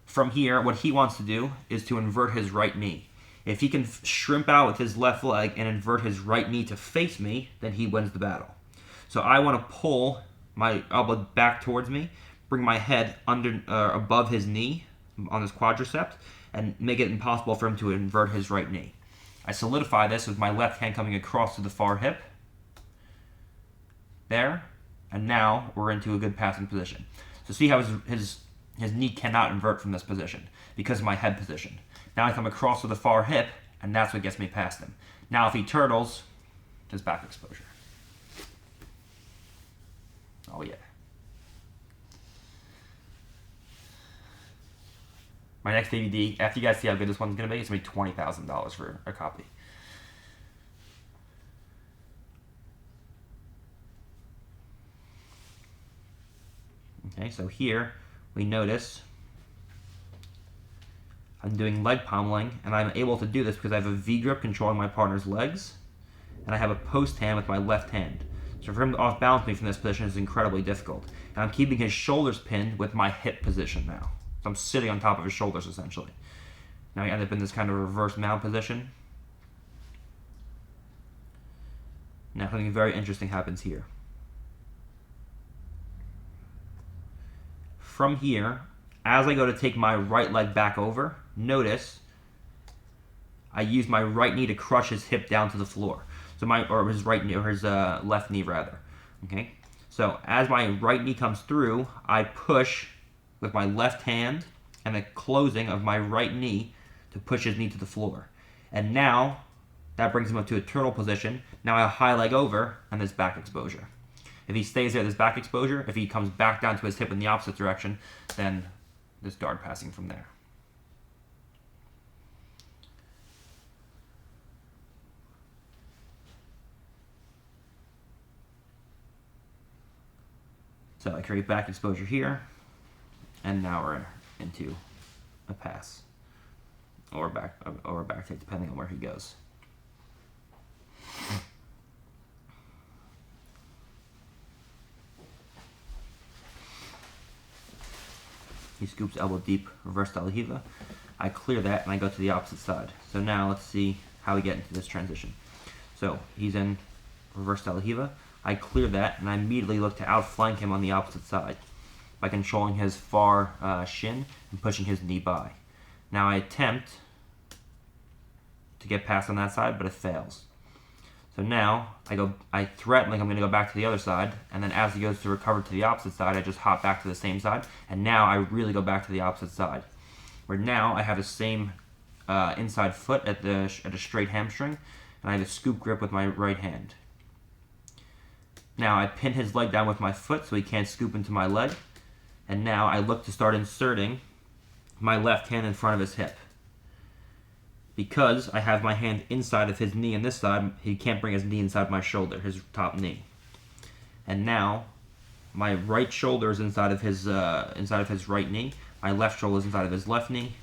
from here, what he wants to do is to invert his right knee. If he can shrimp out with his left leg and invert his right knee to face me, then he wins the battle. So I want to pull my elbow back towards me, bring my head above his knee on his quadriceps, and make it impossible for him to invert his right knee. I solidify this with my left hand coming across to the far hip. There. And now we're into a good passing position. So see how his knee cannot invert from this position because of my head position. Now I come across to the far hip, and that's what gets me past him. Now if he turtles, his back exposure. Oh yeah. My next DVD, after you guys see how good this one's going to be, it's going to be $20,000 for a copy. Okay, so here we notice I'm doing leg pommeling, and I'm able to do this because I have a V grip controlling my partner's legs, and I have a post hand with my left hand. So for him to off-balance me from this position is incredibly difficult. And I'm keeping his shoulders pinned with my hip position now. So I'm sitting on top of his shoulders, essentially. Now we end up in this kind of reverse mount position. Now something very interesting happens here. From here, as I go to take my right leg back over, notice I use my right knee to crush his hip down to the floor. So his left knee rather. Okay. So as my right knee comes through, I push with my left hand and the closing of my right knee to push his knee to the floor. And now that brings him up to a turtle position. Now I high leg over and this back exposure. If he stays there, this back exposure. If he comes back down to his hip in the opposite direction, then this guard passing from there. So I create back exposure here, and now we're into a pass or a back take, depending on where he goes. He scoops elbow deep, reverse De La Riva. I clear that and I go to the opposite side. So now let's see how we get into this transition. So he's in reverse De La Riva. I clear that and I immediately look to outflank him on the opposite side by controlling his far shin and pushing his knee by. Now I attempt to get past on that side, but it fails. So now I threaten like I'm going to go back to the other side, and then as he goes to recover to the opposite side, I just hop back to the same side, and now I really go back to the opposite side. Where now I have the same inside foot at a straight hamstring, and I have a scoop grip with my right hand. Now I pin his leg down with my foot so he can't scoop into my leg, and now I look to start inserting my left hand in front of his hip. Because I have my hand inside of his knee on this side, he can't bring his knee inside my shoulder, his top knee. And now, my right shoulder is inside of his right knee. My left shoulder is inside of his left knee.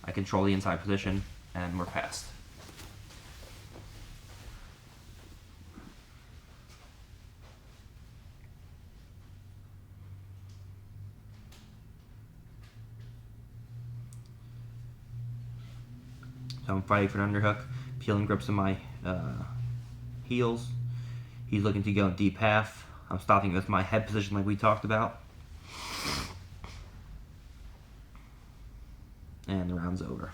I control the inside position, and we're past. So I'm fighting for an underhook, peeling grips on my heels. He's looking to go deep half. I'm stopping with my head position like we talked about. And the round's over.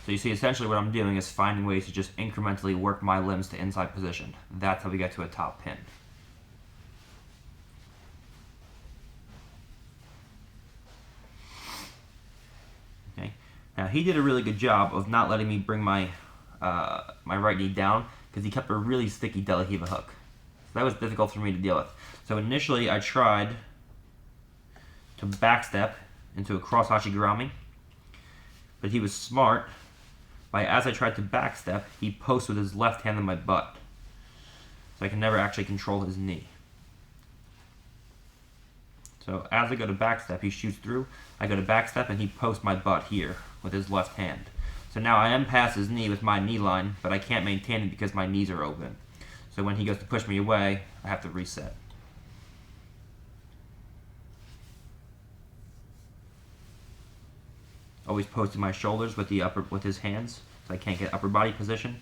So you see, essentially what I'm doing is finding ways to just incrementally work my limbs to inside position. That's how we get to a top pin. Okay. Now he did a really good job of not letting me bring my my right knee down because he kept a really sticky De La Riva hook. So that was difficult for me to deal with. So initially I tried to backstep into a cross hachigurami, but he was smart. As I tried to backstep, he posts with his left hand on my butt. So I can never actually control his knee. So as I go to backstep, he shoots through. I go to backstep, and he posts my butt here with his left hand. So now I am past his knee with my knee line, but I can't maintain it because my knees are open. So when he goes to push me away, I have to reset. Always posting my shoulders with his hands, so I can't get upper body position.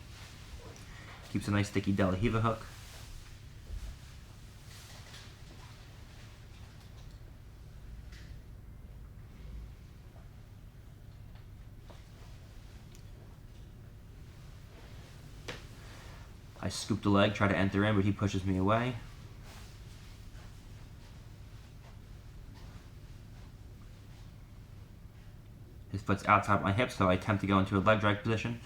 Keeps a nice sticky De La Riva hook. I scoop the leg, try to enter in, but he pushes me away. His foot's outside my hip, so I attempt to go into a leg drag position.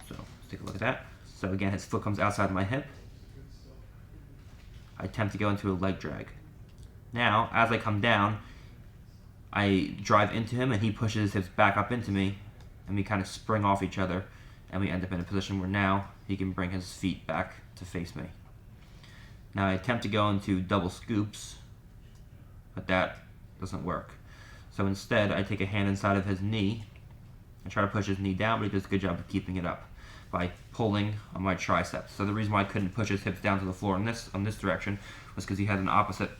So let's take a look at that. So again, his foot comes outside my hip. I attempt to go into a leg drag. Now, as I come down, I drive into him, and he pushes his hips back up into me, and we kind of spring off each other, and we end up in a position where now he can bring his feet back to face me. Now I attempt to go into double scoops, but that doesn't work. So instead, I take a hand inside of his knee and try to push his knee down, but he does a good job of keeping it up by pulling on my triceps. So the reason why I couldn't push his hips down to the floor in this direction was because he had an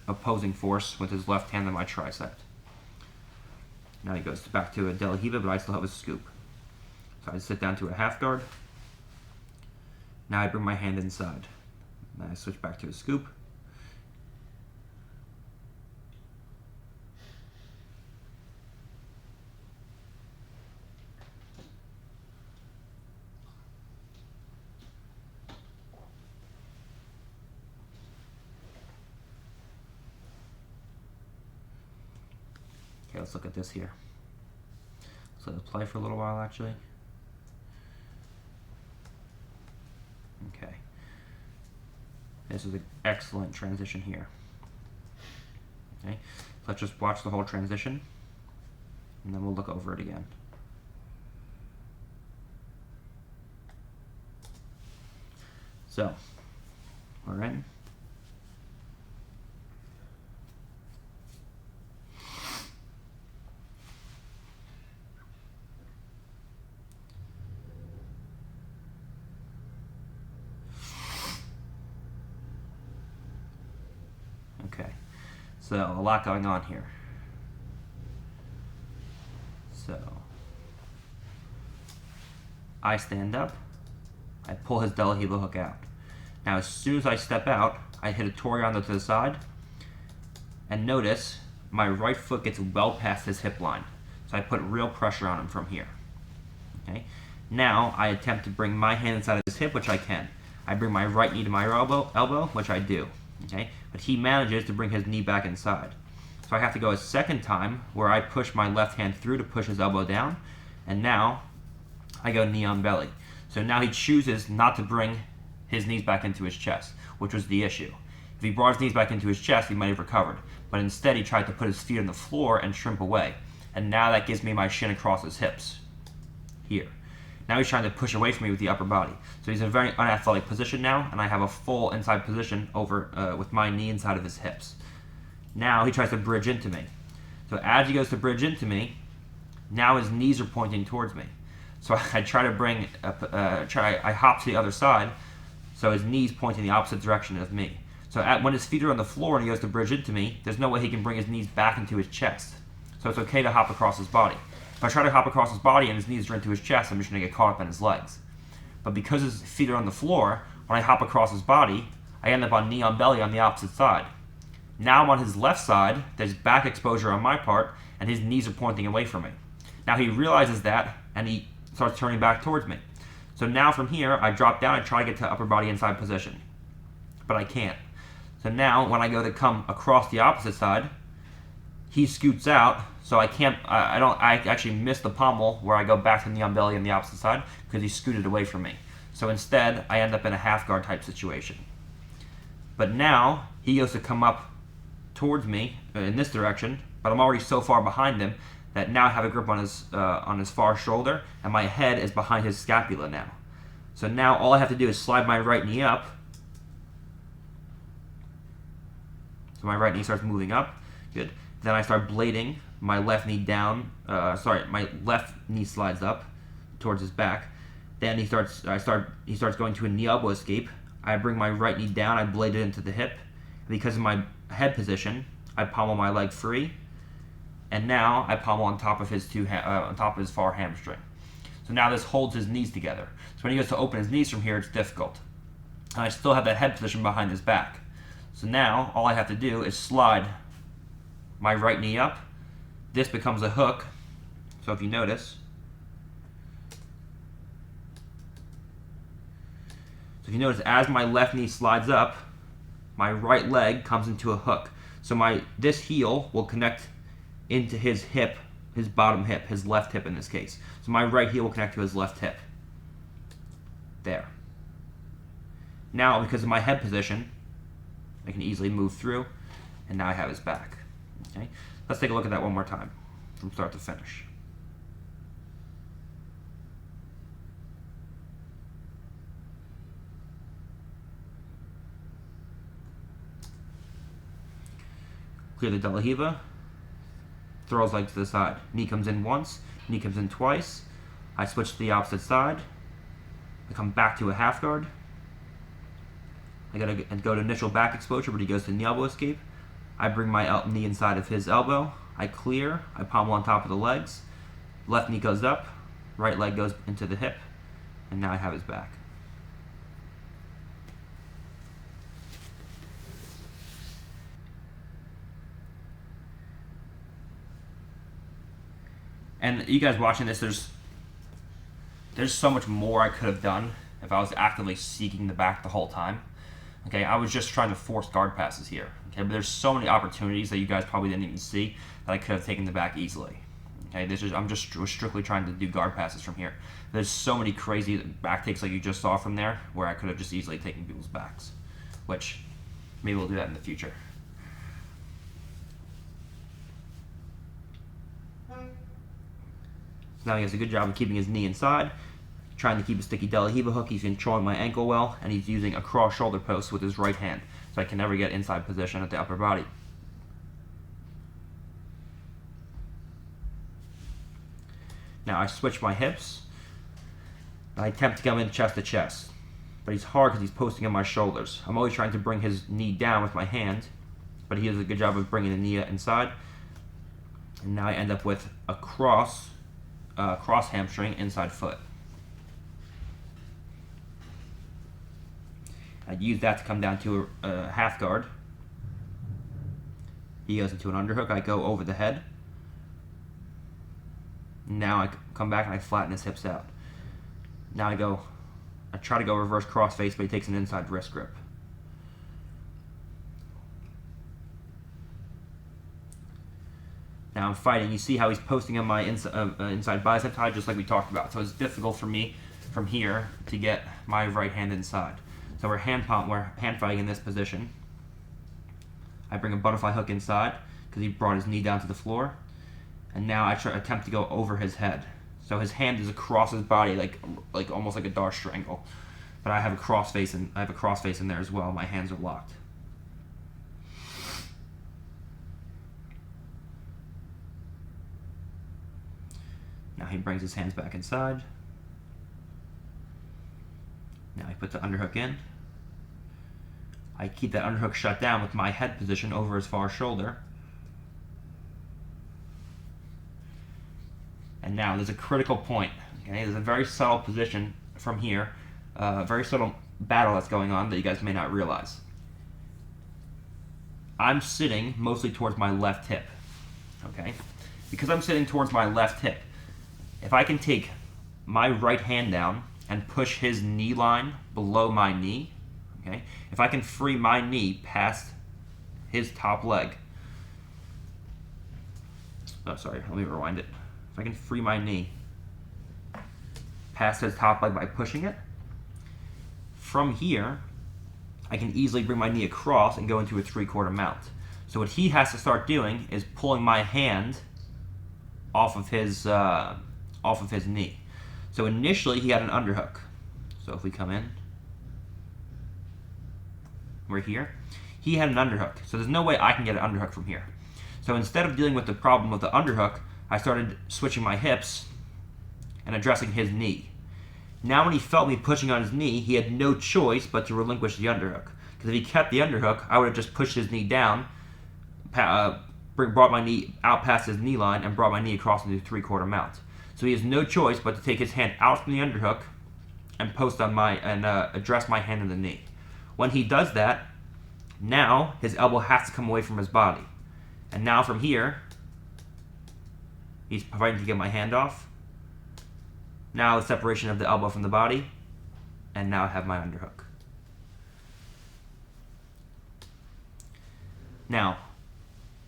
opposing force with his left hand on my tricep. Now he goes back to a De La Riva, but I still have a scoop. So I sit down to a half guard. Now I bring my hand inside. Now I switch back to a scoop. Okay, let's look at this here. So let's play for a little while, actually. Okay. This is an excellent transition here. Okay, so let's just watch the whole transition, and then we'll look over it again. So, we're in. Okay, so a lot going on here. So, I stand up, I pull his De La Riva hook out. Now as soon as I step out, I hit a Toreando to the side, and notice my right foot gets well past his hip line. So I put real pressure on him from here. Okay. Now I attempt to bring my hand inside of his hip, which I can. I bring my right knee to my elbow, which I do. Okay. But he manages to bring his knee back inside. So I have to go a second time where I push my left hand through to push his elbow down. And now I go knee on belly. So now he chooses not to bring his knees back into his chest, which was the issue. If he brought his knees back into his chest, he might have recovered. But instead, he tried to put his feet on the floor and shrimp away. And now that gives me my shin across his hips. Here. Now he's trying to push away from me with the upper body. So he's in a very unathletic position now, and I have a full inside position over with my knee inside of his hips. Now he tries to bridge into me. So as he goes to bridge into me, now his knees are pointing towards me. So I try to bring, I hop to the other side, so his knees pointing the opposite direction of me. So when his feet are on the floor and he goes to bridge into me, there's no way he can bring his knees back into his chest. So it's okay to hop across his body. If I try to hop across his body and his knees are into his chest, I'm just going to get caught up in his legs. But because his feet are on the floor, when I hop across his body, I end up on knee on belly on the opposite side. Now I'm on his left side, there's back exposure on my part, and his knees are pointing away from me. Now he realizes that, and he starts turning back towards me. So now from here, I drop down and try to get to upper body inside position. But I can't. So now, when I go to come across the opposite side, he scoots out, so I can't, I actually miss the pommel where I go back to knee on belly on the opposite side because he scooted away from me. So instead, I end up in a half guard type situation. But now, he goes to come up towards me in this direction, but I'm already so far behind him that now I have a grip on his far shoulder, and my head is behind his scapula now. So now all I have to do is slide my right knee up. So my right knee starts moving up. Good. Then I start blading my left knee down. My left knee slides up towards his back. Then he starts going to a knee elbow escape. I bring my right knee down. I blade it into the hip. Because of my head position, I pommel my leg free. And now I pommel on top of his far hamstring. So now this holds his knees together. So when he goes to open his knees from here, it's difficult. And I still have that head position behind his back. So now all I have to do is slide my right knee up. This becomes a hook. So if you notice, as my left knee slides up, my right leg comes into a hook. So this heel will connect into his hip, his bottom hip, his left hip in this case. So my right heel will connect to his left hip. There. Now, because of my head position, I can easily move through, and now I have his back. Okay? Let's take a look at that one more time, from start to finish. Clear the De La Riva. Throws legs to the side. Knee comes in once, knee comes in twice. I switch to the opposite side. I come back to a half guard. I go to initial back exposure, but he goes to knee elbow escape. I bring my knee inside of his elbow. I clear. I pommel on top of the legs. Left knee goes up. Right leg goes into the hip. And now I have his back. And you guys watching this, there's so much more I could have done if I was actively seeking the back the whole time. Okay, I was just trying to force guard passes here. Okay, but there's so many opportunities that you guys probably didn't even see that I could have taken the back easily. Okay, I'm just strictly trying to do guard passes from here. There's so many crazy back takes like you just saw from there where I could have just easily taken people's backs, which maybe we'll do that in the future. So now he does a good job of keeping his knee inside, trying to keep a sticky De La Riva hook. He's controlling my ankle well, and he's using a cross shoulder post with his right hand, so I can never get inside position at the upper body. Now I switch my hips. I attempt to come in chest to chest, but he's hard because he's posting on my shoulders. I'm always trying to bring his knee down with my hand, but he does a good job of bringing the knee inside. And now I end up with a cross hamstring inside foot. I'd use that to come down to a half guard. He goes into an underhook. I go over the head. Now I come back and I flatten his hips out. Now I try to go reverse crossface, but he takes an inside wrist grip. Now I'm fighting. You see how he's posting on my inside bicep tie, just like we talked about. So it's difficult for me from here to get my right hand inside. So we're hand fighting in this position. I bring a butterfly hook inside because he brought his knee down to the floor, and now I attempt to go over his head. So his hand is across his body, like almost like a Darce strangle. But I have a crossface in there as well. My hands are locked. Now he brings his hands back inside. Now he puts the underhook in. I keep that underhook shut down with my head position over his far shoulder. And now there's a critical point. Okay, there's a very subtle position from here, a very subtle battle that's going on that you guys may not realize. I'm sitting mostly towards my left hip. Okay, because I'm sitting towards my left hip, if I can take my right hand down and push his knee line below my knee, okay, if I can free my knee past his top leg, oh sorry, let me rewind it. If I can free my knee past his top leg by pushing it, from here, I can easily bring my knee across and go into a 3/4 mount. So what he has to start doing is pulling my hand off of his knee. So initially he had an underhook. So if we come in, we're here. He had an underhook. So there's no way I can get an underhook from here. So instead of dealing with the problem with the underhook, I started switching my hips and addressing his knee. Now when he felt me pushing on his knee, he had no choice but to relinquish the underhook. Because if he kept the underhook, I would have just pushed his knee down, brought my knee out past his knee line, and brought my knee across into 3/4 mount. So he has no choice but to take his hand out from the underhook and address my hand in the knee. When he does that, now his elbow has to come away from his body. And now from here, he's fighting to get my hand off. Now the separation of the elbow from the body, and now I have my underhook. Now,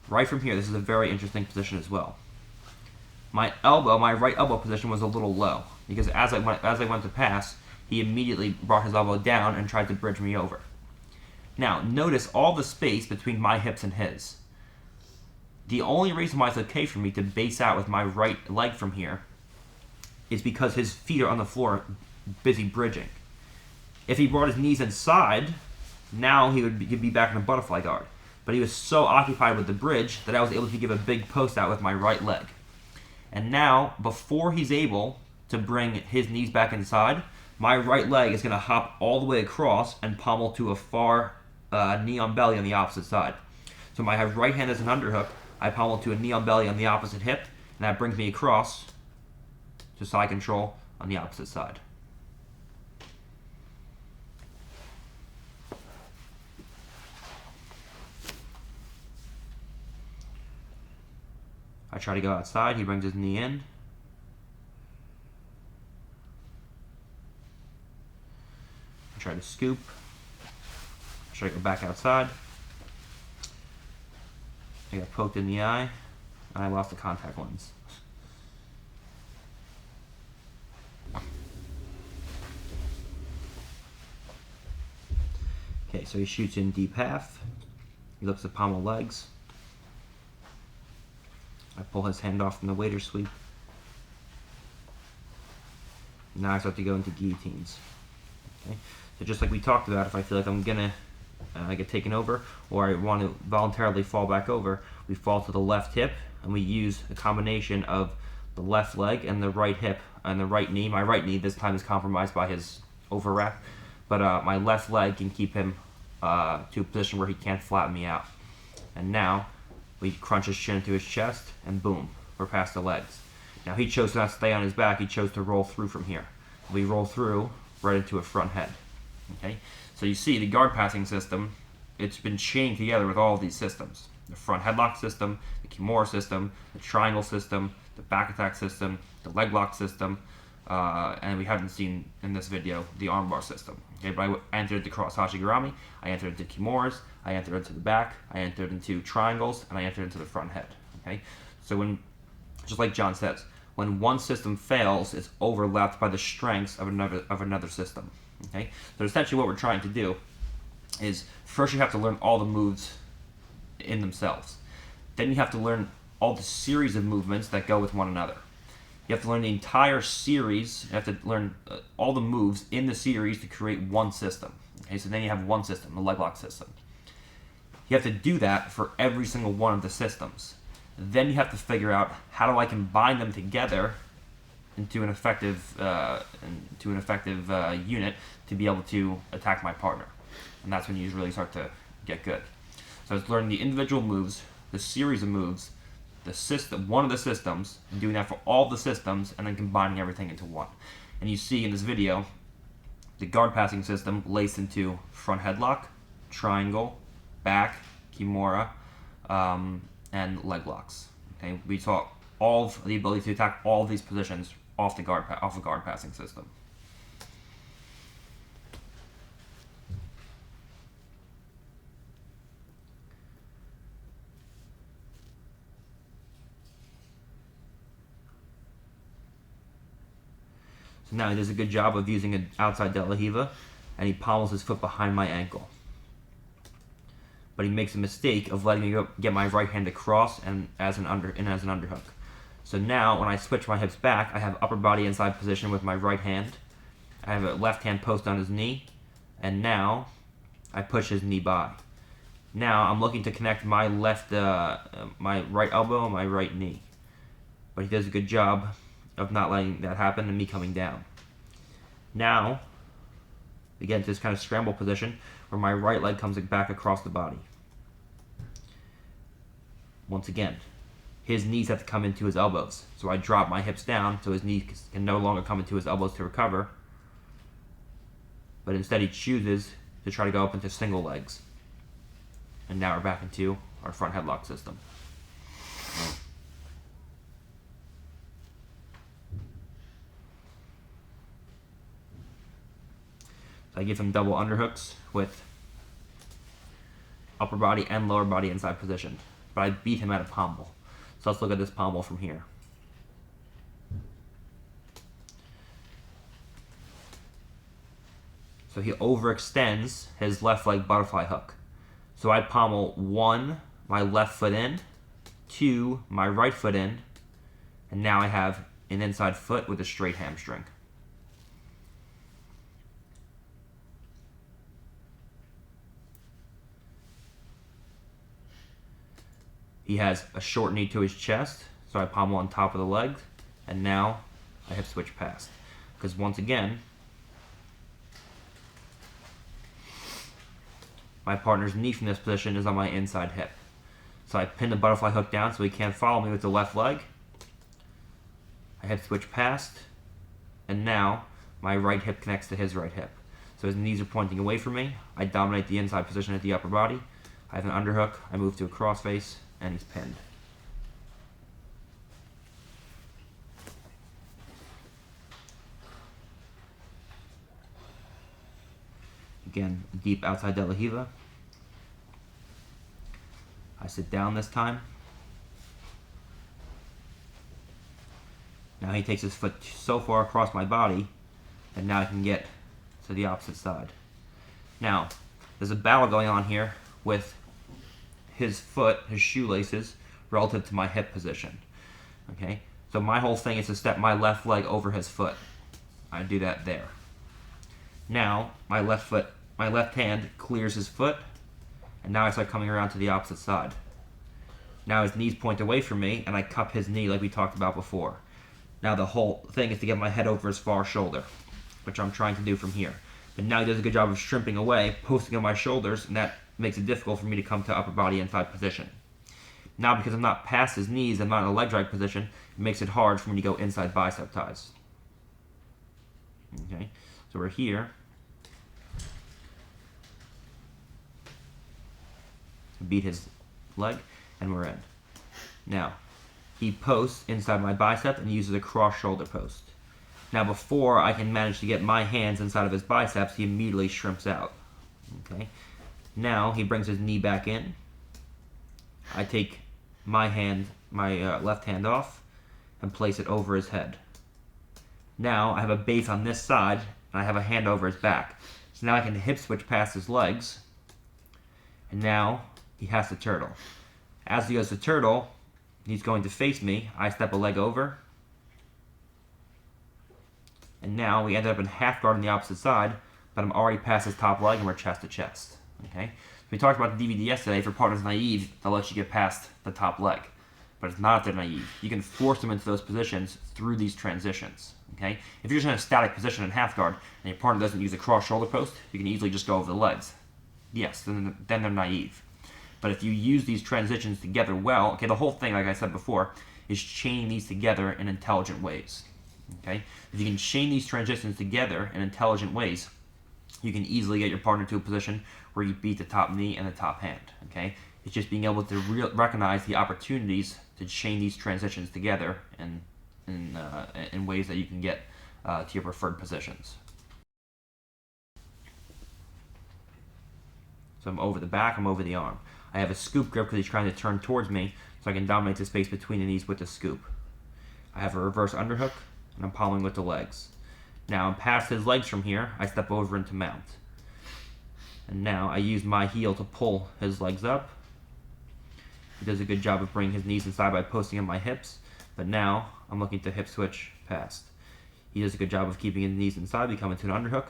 right from here, this is a very interesting position as well. My right elbow position was a little low, because as I went to pass, he immediately brought his elbow down and tried to bridge me over. Now, notice all the space between my hips and his. The only reason why it's okay for me to base out with my right leg from here is because his feet are on the floor busy bridging. If he brought his knees inside, now he'd be back in a butterfly guard. But he was so occupied with the bridge that I was able to give a big post out with my right leg. And now, before he's able to bring his knees back inside, my right leg is going to hop all the way across and pommel to a far knee on belly on the opposite side. So my right hand is an underhook, I pommel to a knee on belly on the opposite hip, and that brings me across to side control on the opposite side. I try to go outside, he brings his knee in. I try to scoop. I try to go back outside. I got poked in the eye, and I lost the contact lens. Okay, so he shoots in deep half. He looks at pommel legs. I pull his hand off from the waiter sweep. Now I start to go into guillotines. Okay? So just like we talked about, if I feel like I'm gonna get taken over, or I want to voluntarily fall back over, we fall to the left hip, and we use a combination of the left leg and the right hip and the right knee. My right knee this time is compromised by his overwrap, but my left leg can keep him to a position where he can't flatten me out. And now we crunch his chin into his chest, and boom, we're past the legs. Now he chose to not stay on his back, he chose to roll through from here. We roll through right into a front head. Okay, so you see the guard passing system, it's been chained together with all of these systems. The front headlock system, the Kimura system, the triangle system, the back attack system, the leg lock system, and we haven't seen in this video the armbar system. Okay, but I entered the cross hashigurami, I entered into kimuras, I entered into the back, I entered into triangles, and I entered into the front head. Okay, so when, just like John says, when one system fails, it's overlapped by the strengths of another system. Okay, so essentially what we're trying to do is first you have to learn all the moves in themselves. Then you have to learn all the series of movements that go with one another. You have to learn the entire series. You have to learn all the moves in the series to create one system. Okay, so then you have one system, the leg lock system. You have to do that for every single one of the systems. Then you have to figure out how do I combine them together into an effective unit to be able to attack my partner. And that's when you really start to get good. So it's learning the individual moves, the series of moves, the system, one of the systems, and doing that for all the systems, and then combining everything into one. And you see in this video, the guard passing system laced into front headlock, triangle, back, kimura, and leg locks. Okay, we saw all of the ability to attack all of these positions off the guard passing system. So now he does a good job of using an outside De La Riva, and he pommels his foot behind my ankle. But he makes a mistake of letting me get my right hand across and as an underhook. So now when I switch my hips back, I have upper body inside position with my right hand. I have a left hand post on his knee, and now I push his knee by. Now I'm looking to connect my my right elbow and my right knee. But he does a good job of not letting that happen and me coming down. Now, we get into this kind of scramble position where my right leg comes back across the body. Once again, his knees have to come into his elbows. So I drop my hips down so his knees can no longer come into his elbows to recover. But instead he chooses to try to go up into single legs. And now we're back into our front headlock system. So I give him double underhooks with upper body and lower body inside position. But I beat him at a pommel. So let's look at this pommel from here. So he overextends his left leg butterfly hook. So I pommel 1, my left foot in, 2, my right foot in, and now I have an inside foot with a straight hamstring. He has a short knee to his chest, so I pommel on top of the leg, and now I hip switch past. Because once again, my partner's knee from this position is on my inside hip. So I pin the butterfly hook down so he can't follow me with the left leg. I hip switch past, and now my right hip connects to his right hip. So his knees are pointing away from me. I dominate the inside position at the upper body. I have an underhook. I move to a crossface, and he's pinned. Again, deep outside De La Riva. I sit down this time. Now he takes his foot so far across my body that now I can get to the opposite side. Now, there's a battle going on here with his foot, his shoelaces, relative to my hip position. Okay? So my whole thing is to step my left leg over his foot. I do that there. Now, my left hand clears his foot, and now I start coming around to the opposite side. Now his knees point away from me, and I cup his knee like we talked about before. Now the whole thing is to get my head over his far shoulder, which I'm trying to do from here. But now he does a good job of shrimping away, posting on my shoulders, and that makes it difficult for me to come to upper body inside position. Now because I'm not past his knees, I'm not in a leg drag position, it makes it hard for me to go inside bicep ties. Okay, so we're here. Beat his leg, and we're in. Now, he posts inside my bicep and uses a cross shoulder post. Now before I can manage to get my hands inside of his biceps, he immediately shrimps out. Okay. Now he brings his knee back in. I take my left hand off and place it over his head. Now I have a base on this side and I have a hand over his back. So now I can hip switch past his legs. And now he has to turtle. As he goes to turtle, he's going to face me. I step a leg over. And now we ended up in half guard on the opposite side, but I'm already past his top leg and we're chest to chest. Okay? So we talked about the DVD yesterday. For partners naive, they'll let you get past the top leg. But it's not if they're naive. You can force them into those positions through these transitions. Okay? If you're just in a static position in half guard and your partner doesn't use a cross shoulder post, you can easily just go over the legs. Yes, then they're naive. But if you use these transitions together well, okay, the whole thing, like I said before, is chaining these together in intelligent ways. Okay? If you can chain these transitions together in intelligent ways, you can easily get your partner to a position where you beat the top knee and the top hand. Okay? It's just being able to recognize the opportunities to chain these transitions together in ways that you can get to your preferred positions. So I'm over the back, I'm over the arm. I have a scoop grip because he's trying to turn towards me, so I can dominate the space between the knees with the scoop. I have a reverse underhook, and I'm palming with the legs. Now I'm past his legs from here, I step over into mount. And now I use my heel to pull his legs up. He does a good job of bringing his knees inside by posting on my hips, but now I'm looking to hip switch past. He does a good job of keeping his knees inside, becoming to an underhook.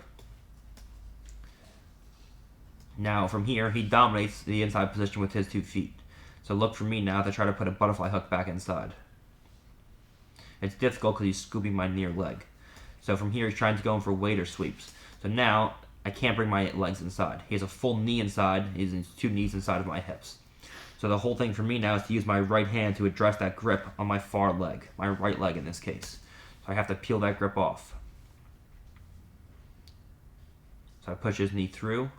Now from here, he dominates the inside position with his 2 feet. So look for me now to try to put a butterfly hook back inside. It's difficult because he's scooping my near leg. So from here, he's trying to go in for waiter sweeps. So now, I can't bring my legs inside. He has a full knee inside, he's in 2 knees inside of my hips. So the whole thing for me now is to use my right hand to address that grip on my far leg, my right leg in this case. So I have to peel that grip off. So I push his knee through.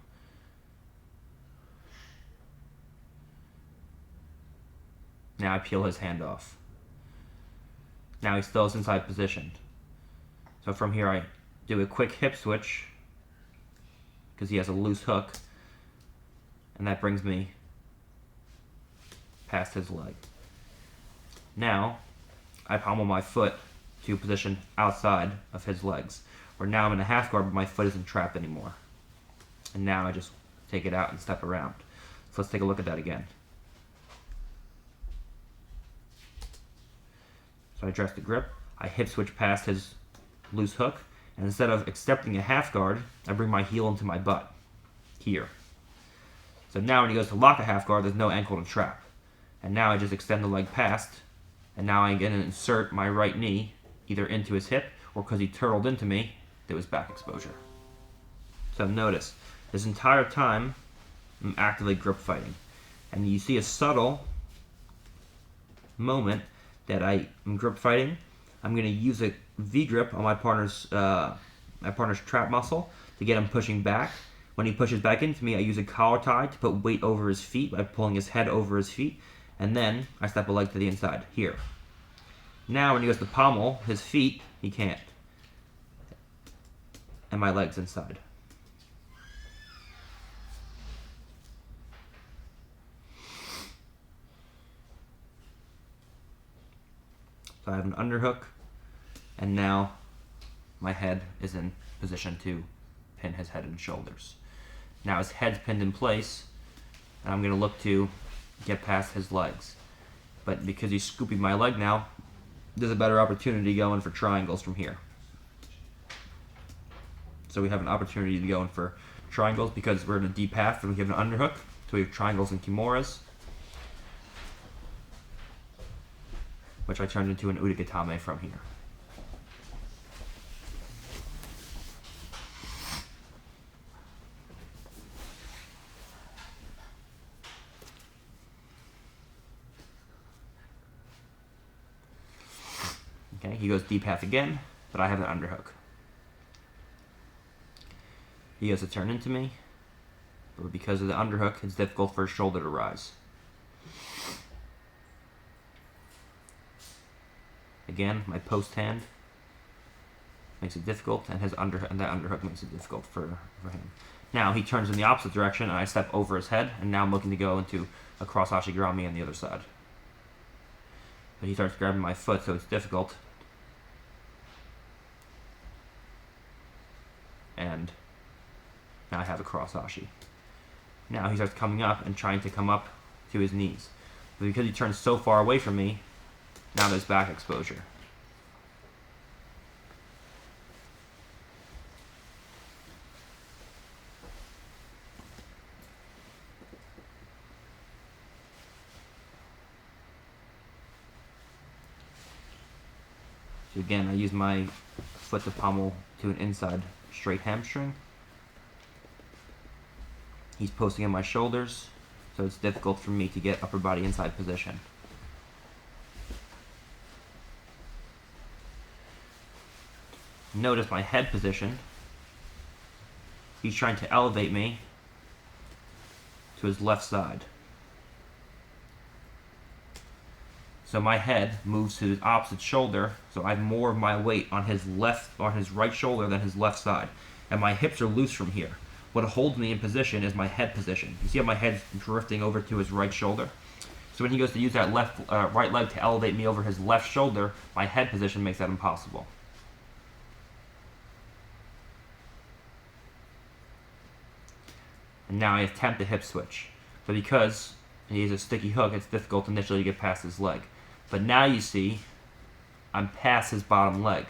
Now I peel his hand off. Now he still is inside position. So from here I do a quick hip switch because he has a loose hook, and that brings me past his leg. Now I pommel my foot to a position outside of his legs, where now I'm in a half guard but my foot isn't trapped anymore. And now I just take it out and step around. So let's take a look at that again. So I address the grip, I hip switch past his loose hook, and instead of accepting a half guard, I bring my heel into my butt, here. So now when he goes to lock a half guard, there's no ankle to trap. And now I just extend the leg past, and now I'm going to insert my right knee either into his hip, or because he turtled into me, there was back exposure. So notice, this entire time, I'm actively grip fighting. And you see a subtle moment that I am grip fighting. I'm going to use a V-grip on my partner's trap muscle to get him pushing back. When he pushes back into me, I use a collar tie to put weight over his feet by pulling his head over his feet, and then I step a leg to the inside, here. Now when he goes to pommel his feet, he can't. And my leg's inside. So I have an underhook, and now my head is in position to pin his head and shoulders. Now his head's pinned in place, and I'm going to look to get past his legs. But because he's scooping my leg now, there's a better opportunity going for triangles from here. So we have an opportunity to go in for triangles because we're in a deep half and we have an underhook. So we have triangles and kimuras, which I turned into an udagatame from here. Okay, he goes deep half again, but I have an underhook. He goes to turn into me, but because of the underhook, it's difficult for his shoulder to rise. Again, my post hand makes it difficult, and that underhook makes it difficult for him. Now he turns in the opposite direction, and I step over his head, and now I'm looking to go into a cross Ashigarami on the other side. But he starts grabbing my foot, so it's difficult. And now I have a cross Ashi. Now he starts coming up and trying to come up to his knees. But because he turns so far away from me, now there's back exposure. So again, I use my foot to pommel to an inside straight hamstring. He's posting on my shoulders, so it's difficult for me to get upper body inside position. Notice my head position. He's trying to elevate me to his left side. So my head moves to the opposite shoulder, so I have more of my weight on his right shoulder than his left side. And my hips are loose from here. What holds me in position is my head position. You see how my head's drifting over to his right shoulder? So when he goes to use that right leg to elevate me over his left shoulder, my head position makes that impossible. And now I attempt a hip switch. But because he has a sticky hook, it's difficult initially to get past his leg. But now you see, I'm past his bottom leg.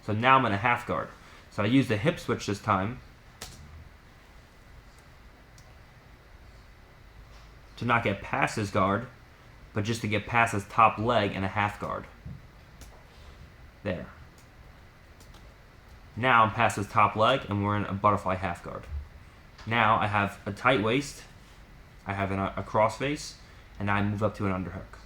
So now I'm in a half guard. So I use the hip switch this time to not get past his guard, but just to get past his top leg in a half guard. There. Now I'm past his top leg and we're in a butterfly half guard. Now I have a tight waist, I have a cross face, and now I move up to an underhook.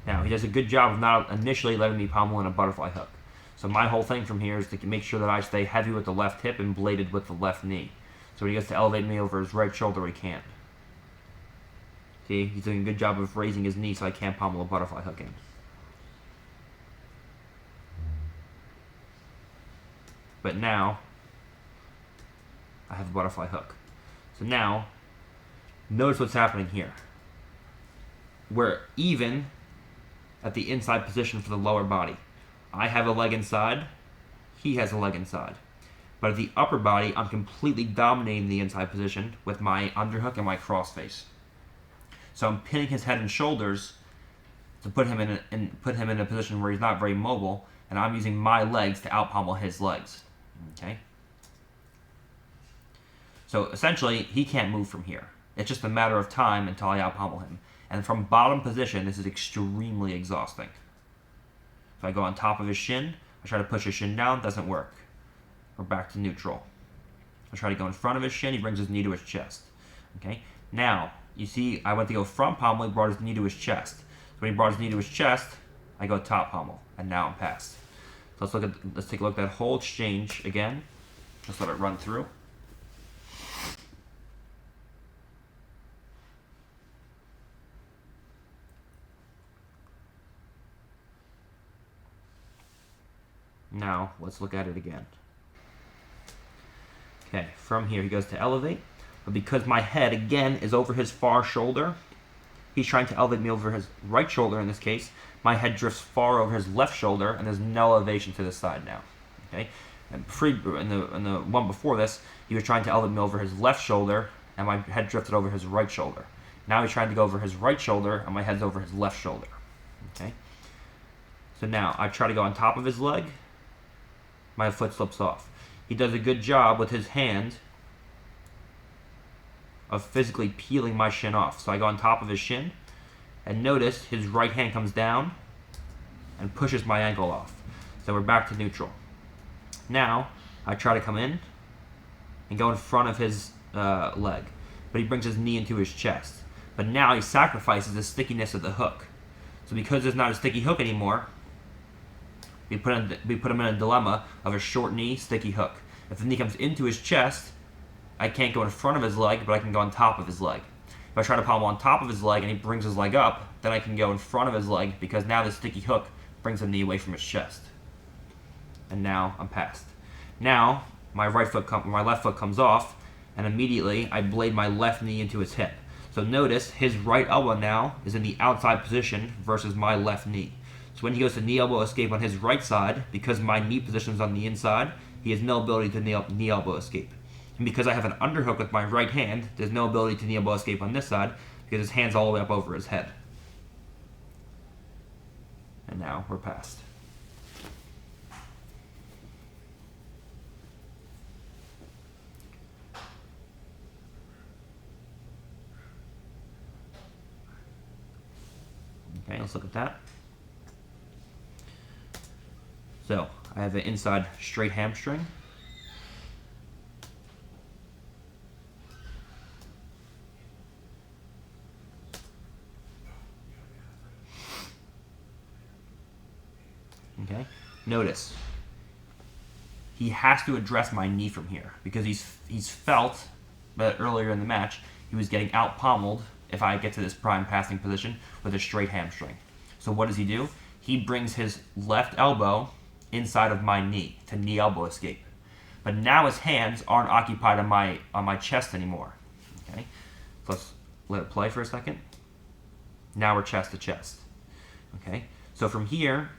Now he does a good job of not initially letting me pommel in a butterfly hook. So my whole thing from here is to make sure that I stay heavy with the left hip and bladed with the left knee. So when he gets to elevate me over his right shoulder, he can't. See, he's doing a good job of raising his knee so I can't pommel a butterfly hook in. But now, I have a butterfly hook. So now, notice what's happening here. We're even at the inside position for the lower body. I have a leg inside, he has a leg inside. But at the upper body, I'm completely dominating the inside position with my underhook and my crossface. So I'm pinning his head and shoulders to put him in a position where he's not very mobile, and I'm using my legs to out-pommel his legs. Okay? So essentially, he can't move from here. It's just a matter of time until I out-pommel him. And from bottom position, this is extremely exhausting. If I go on top of his shin, I try to push his shin down, doesn't work. We're back to neutral. I try to go in front of his shin, he brings his knee to his chest. Okay? Now, you see, I went to go front pommel, he brought his knee to his chest. So when he brought his knee to his chest, I go top pommel, and now I'm past. So let's take a look at that whole exchange again. Just let it run through. Now, let's look at it again. Okay, from here he goes to elevate, but because my head, again, is over his far shoulder, he's trying to elevate me over his right shoulder in this case. My head drifts far over his left shoulder, and there's no elevation to this side now. Okay, and in the one before this, he was trying to elevate me over his left shoulder, and my head drifted over his right shoulder. Now he's trying to go over his right shoulder, and my head's over his left shoulder. Okay, so now I try to go on top of his leg. My foot slips off. He does a good job with his hand of physically peeling my shin off. So I go on top of his shin, and notice his right hand comes down and pushes my ankle off. So we're back to neutral. Now, I try to come in and go in front of his leg, but he brings his knee into his chest. But now he sacrifices the stickiness of the hook. So because there's not a sticky hook anymore, we put him in a dilemma of a short knee, sticky hook. If the knee comes into his chest, I can't go in front of his leg, but I can go on top of his leg. If I try to pommel on top of his leg and he brings his leg up, then I can go in front of his leg because now the sticky hook brings the knee away from his chest. And now I'm passed. Now my left foot comes off, and immediately I blade my left knee into his hip. So notice his right elbow now is in the outside position versus my left knee. So when he goes to knee elbow escape on his right side, because my knee position is on the inside, he has no ability to knee elbow escape. And because I have an underhook with my right hand, there's no ability to knee elbow escape on this side because his hand's all the way up over his head. And now we're passed. Okay, let's look at that. So, I have an inside straight hamstring. Okay, notice he has to address my knee from here because he's felt that earlier in the match he was getting out pommeled if I get to this prime passing position with a straight hamstring. So what does he do? He brings his left elbow inside of my knee to knee elbow escape. But now his hands aren't occupied on my chest anymore. Okay, so let's let it play for a second. Now we're chest to chest. Okay, so from here,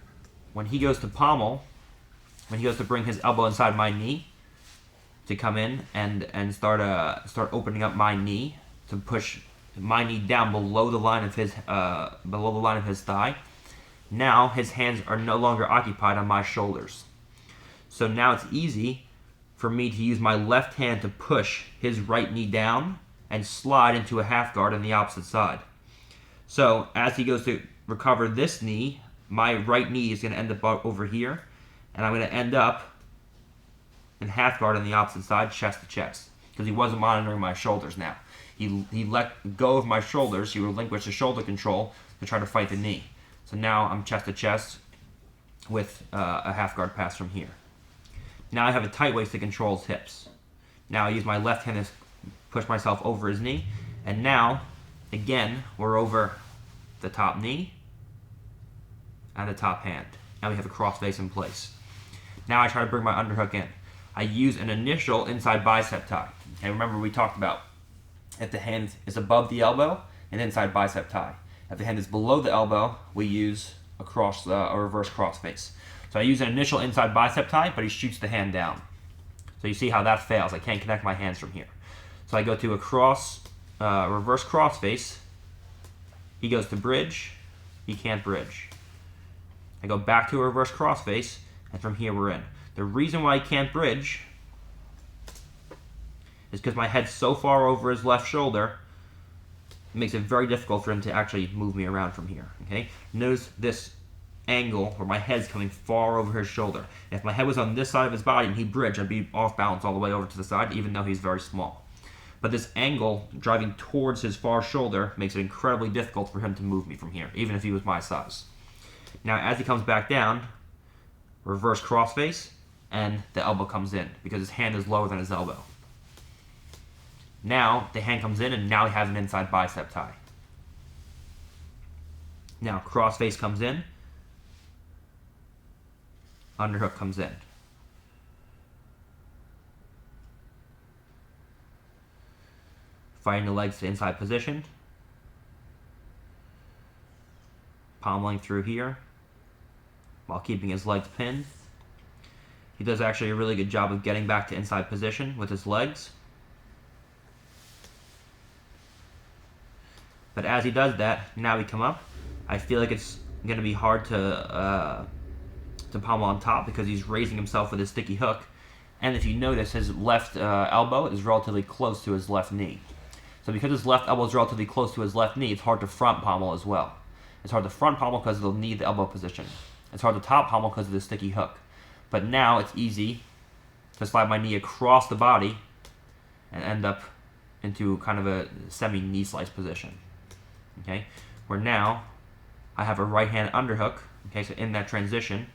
when he goes to pommel, when he goes to bring his elbow inside my knee to come in and start opening up my knee to push my knee down below the line of his thigh. Now his hands are no longer occupied on my shoulders. So now it's easy for me to use my left hand to push his right knee down and slide into a half guard on the opposite side. So as he goes to recover this knee, my right knee is going to end up over here, and I'm going to end up in half guard on the opposite side, chest to chest, because he wasn't monitoring my shoulders now. He let go of my shoulders. He relinquished the shoulder control to try to fight the knee. So now I'm chest to chest with a half guard pass from here. Now I have a tight waist to control his hips. Now I use my left hand to push myself over his knee. And now, again, we're over the top knee and the top hand. Now we have a cross face in place. Now I try to bring my underhook in. I use an initial inside bicep tie. And remember we talked about if the hand is above the elbow, an inside bicep tie. If the hand is below the elbow, we use a reverse cross face. So I use an initial inside bicep tie, but he shoots the hand down. So you see how that fails. I can't connect my hands from here. So I go to a reverse cross face. He goes to bridge. He can't bridge. I go back to a reverse cross face, and from here we're in. The reason why he can't bridge is because my head's so far over his left shoulder, it makes it very difficult for him to actually move me around from here. Okay? Notice this angle where my head's coming far over his shoulder. If my head was on this side of his body and he bridged, I'd be off balance all the way over to the side, even though he's very small. But this angle driving towards his far shoulder makes it incredibly difficult for him to move me from here, even if he was my size. Now, as he comes back down, reverse crossface, and the elbow comes in because his hand is lower than his elbow. Now, the hand comes in, and now he has an inside bicep tie. Now, crossface comes in, underhook comes in. Fighting the legs to inside position. Pommeling through here while keeping his legs pinned. He does actually a really good job of getting back to inside position with his legs. But as he does that, now we come up. I feel like it's going to be hard to pommel on top because he's raising himself with his sticky hook. And if you notice, his left elbow is relatively close to his left knee. So because his left elbow is relatively close to his left knee, it's hard to front pommel as well. It's hard to front pommel because of the knee, the elbow position. It's hard to top pommel because of the sticky hook. But now it's easy to slide my knee across the body and end up into kind of a semi-knee slice position. Okay, where now I have a right hand underhook. Okay, so in that transition,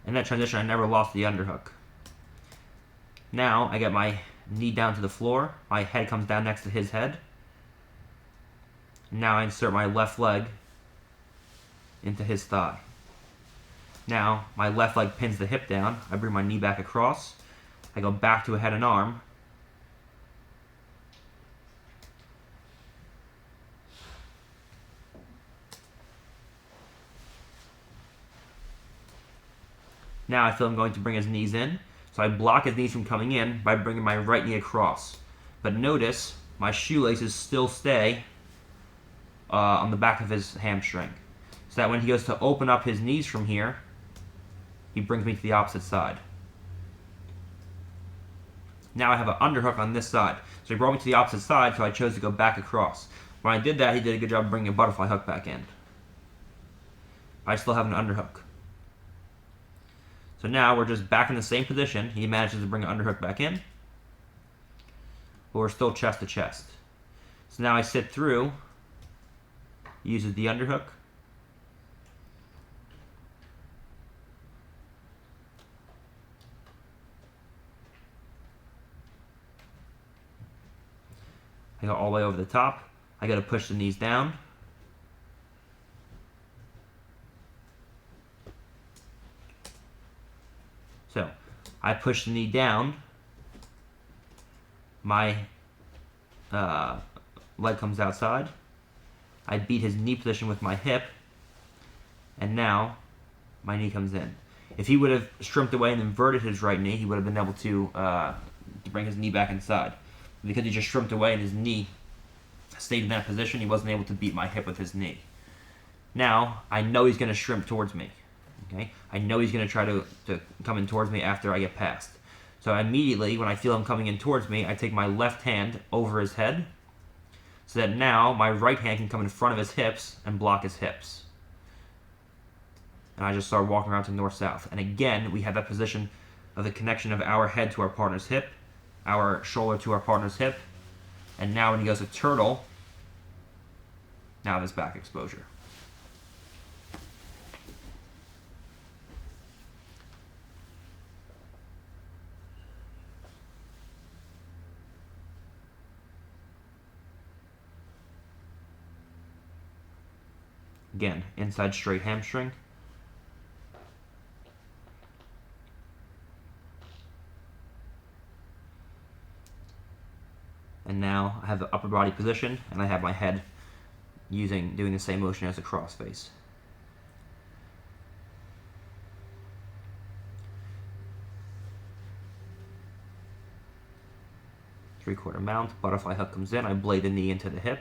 In that transition, I never lost the underhook. Now, I get my knee down to the floor. My head comes down next to his head. Now I insert my left leg into his thigh. Now, my left leg pins the hip down. I bring my knee back across. I go back to a head and arm. Now I feel I'm going to bring his knees in. So I block his knees from coming in by bringing my right knee across. But notice, my shoelaces still stay on the back of his hamstring. So that when he goes to open up his knees from here, he brings me to the opposite side. Now I have an underhook on this side. So he brought me to the opposite side, so I chose to go back across. When I did that, he did a good job bringing a butterfly hook back in. I still have an underhook. So now we're just back in the same position. He manages to bring an underhook back in. But we're still chest to chest. So now I sit through, uses the underhook. I go all the way over the top. I got to push the knees down. So, I push the knee down. My leg comes outside. I beat his knee position with my hip. And now, my knee comes in. If he would have shrimped away and inverted his right knee, he would have been able to bring his knee back inside. Because he just shrimped away and his knee stayed in that position, he wasn't able to beat my hip with his knee. Now, I know he's going to shrimp towards me. Okay? I know he's going to try to come in towards me after I get past. So immediately, when I feel him coming in towards me, I take my left hand over his head, so that now my right hand can come in front of his hips and block his hips. And I just start walking around to north-south. And again, we have that position of the connection of our head to our partner's hip, our shoulder to our partner's hip, and now when he goes to turtle, now this back exposure. Again, inside straight hamstring. And now I have the upper body position, and I have my head doing the same motion as a cross face. Three-quarter mount, butterfly hook comes in, I blade the knee into the hip.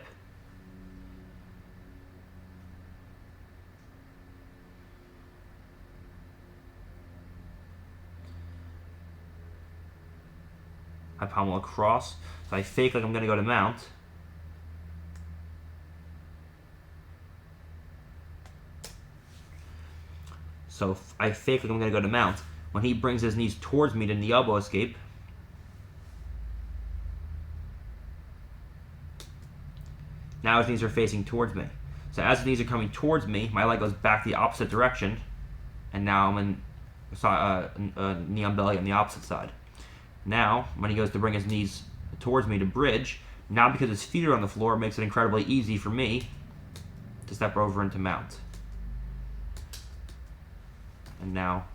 I pommel across, so I fake like I'm going to go to mount. So I fake like I'm going to go to mount. When he brings his knees towards me to knee elbow escape, now his knees are facing towards me. So as his knees are coming towards me, my leg goes back the opposite direction, and now I'm in knee on belly on the opposite side. Now, when he goes to bring his knees towards me to bridge, now because his feet are on the floor, it makes it incredibly easy for me to step over into mount. And now,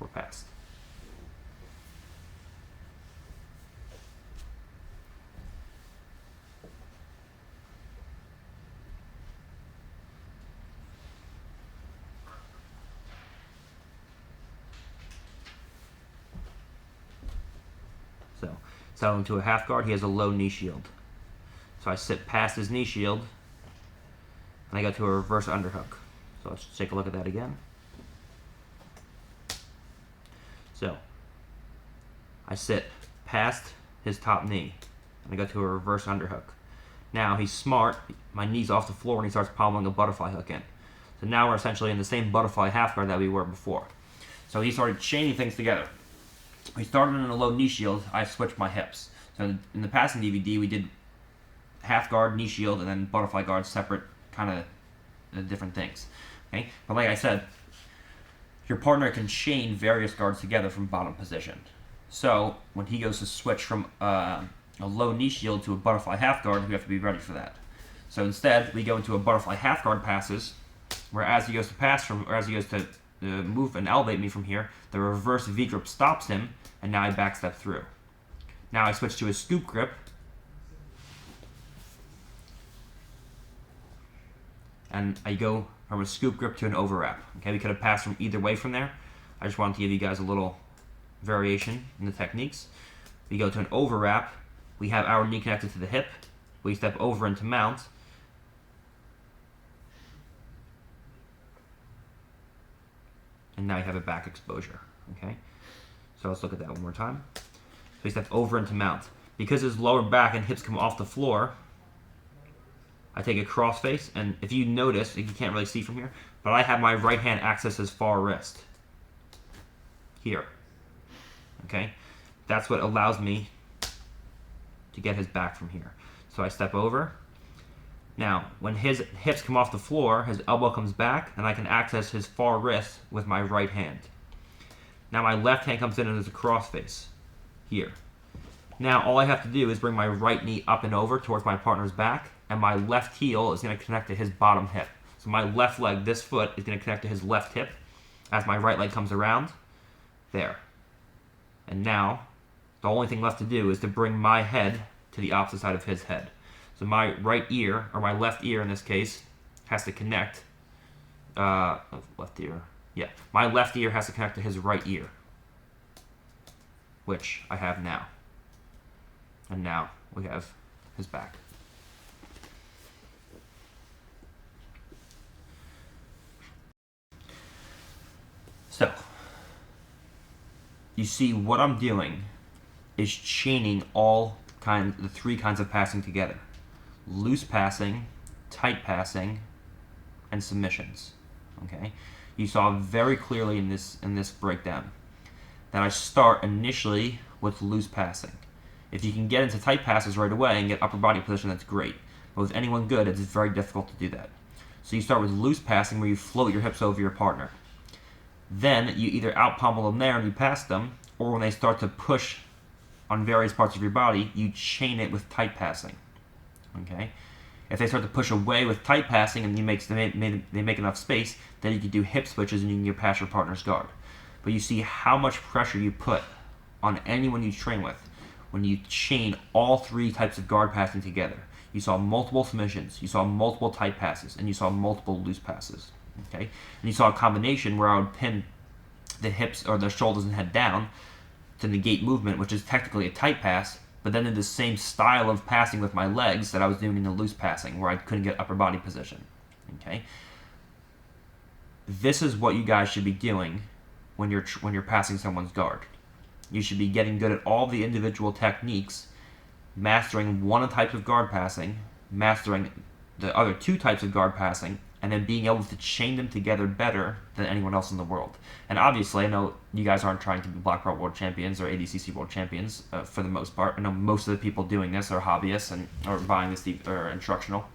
we're past. So, settle into a half guard, he has a low knee shield. So I sit past his knee shield, and I go to a reverse underhook. So let's take a look at that again. So, I sit past his top knee, and I go to a reverse underhook. Now, he's smart, my knee's off the floor, and he starts pommeling a butterfly hook in. So now we're essentially in the same butterfly half guard that we were before. So he started chaining things together. We started in a low knee shield, I switched my hips. So in the passing DVD, we did half guard, knee shield, and then butterfly guard, separate kind of different things. Okay, but like I said, your partner can chain various guards together from bottom position. So when he goes to switch from a low knee shield to a butterfly half guard, we have to be ready for that. So instead, we go into a butterfly half guard passes, where as he goes to pass from, or as he goes to move and elevate me from here, the reverse V grip stops him, and now I backstep through. Now I switch to a scoop grip, and I go from a scoop grip to an overwrap. Okay, we could have passed from either way from there. I just wanted to give you guys a little variation in the techniques. We go to an overwrap. We have our knee connected to the hip. We step over into mount. And now you have a back exposure. Okay, so let's look at that one more time. So we step over into mount. Because his lower back and hips come off the floor, I take a crossface, and if you notice, you can't really see from here, but I have my right hand access his far wrist. Here. Okay? That's what allows me to get his back from here. So I step over. Now, when his hips come off the floor, his elbow comes back, and I can access his far wrist with my right hand. Now my left hand comes in and there's a crossface. Here. Now all I have to do is bring my right knee up and over towards my partner's back, and my left heel is going to connect to his bottom hip. So my left leg, this foot, is going to connect to his left hip as my right leg comes around. There. And now, the only thing left to do is to bring my head to the opposite side of his head. So my right ear, or my left ear in this case, has to connect. Left ear. Yeah. My left ear has to connect to his right ear, which I have now. And now we have his back. So, you see what I'm doing is chaining the three kinds of passing together. Loose passing, tight passing, and submissions. Okay? You saw very clearly in this breakdown that I start initially with loose passing. If you can get into tight passes right away and get upper body position, that's great. But with anyone good, it's very difficult to do that. So you start with loose passing where you float your hips over your partner. Then you either out pommel them there and you pass them, or when they start to push on various parts of your body, you chain it with tight passing. Okay? If they start to push away with tight passing and they make enough space, then you can do hip switches and you can get past your partner's guard. But you see how much pressure you put on anyone you train with when you chain all three types of guard passing together. You saw multiple submissions, you saw multiple tight passes, and you saw multiple loose passes. Okay? And you saw a combination where I would pin the hips or the shoulders and head down to negate movement, which is technically a tight pass, but then in the same style of passing with my legs that I was doing in the loose passing, where I couldn't get upper body position. Okay? This is what you guys should be doing when you're passing someone's guard. You should be getting good at all the individual techniques, mastering one type of guard passing, mastering the other two types of guard passing, and then being able to chain them together better than anyone else in the world. And obviously, I know you guys aren't trying to be black belt world champions or ADCC world champions for the most part. I know most of the people doing this are hobbyists or buying this or instructional,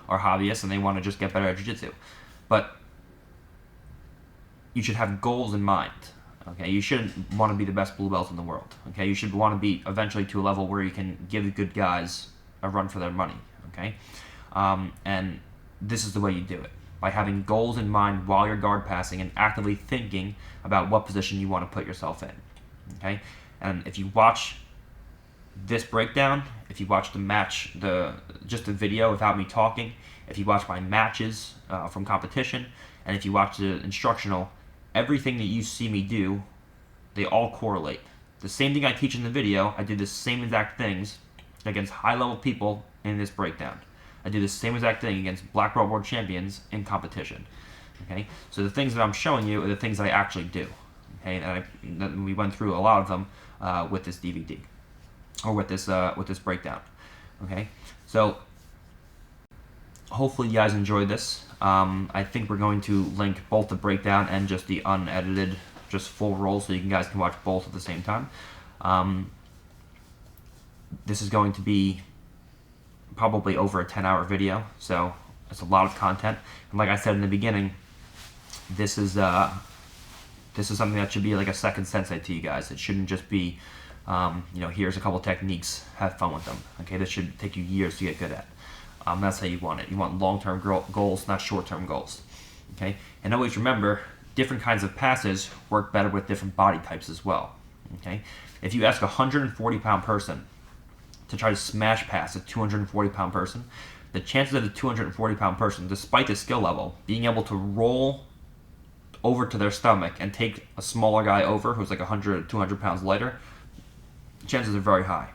are hobbyists, and they want to just get better at jiu-jitsu. But you should have goals in mind. Okay, you shouldn't want to be the best blue belt in the world. Okay, you should want to be eventually to a level where you can give the good guys a run for their money. Okay, and this is the way you do it, by having goals in mind while you're guard passing and actively thinking about what position you want to put yourself in. Okay, and if you watch this breakdown, if you watch the match, just the video without me talking, if you watch my matches from competition, and if you watch the instructional, everything that you see me do, they all correlate. The same thing I teach in the video, I do the same exact things against high-level people in this breakdown. I do the same exact thing against black belt world champions in competition. Okay, so the things that I'm showing you are the things that I actually do. Okay, and we went through a lot of them with this DVD or with this breakdown. Okay, so hopefully you guys enjoyed this. I think we're going to link both the breakdown and just the unedited, just full roll, so you guys can watch both at the same time. This is going to be probably over a 10-hour video, so it's a lot of content. And like I said in the beginning, this is This is something that should be like a second sensei to you guys. It shouldn't just be, here's a couple techniques, have fun with them. Okay, this should take you years to get good at. That's how you want it. You want long-term goals, not short-term goals. Okay, and always remember, different kinds of passes work better with different body types as well. Okay, if you ask a 140-pound person to try to smash pass a 240-pound person, the chances of the 240-pound person, despite the skill level, being able to roll over to their stomach and take a smaller guy over who's like 100 or 200 pounds lighter, chances are very high.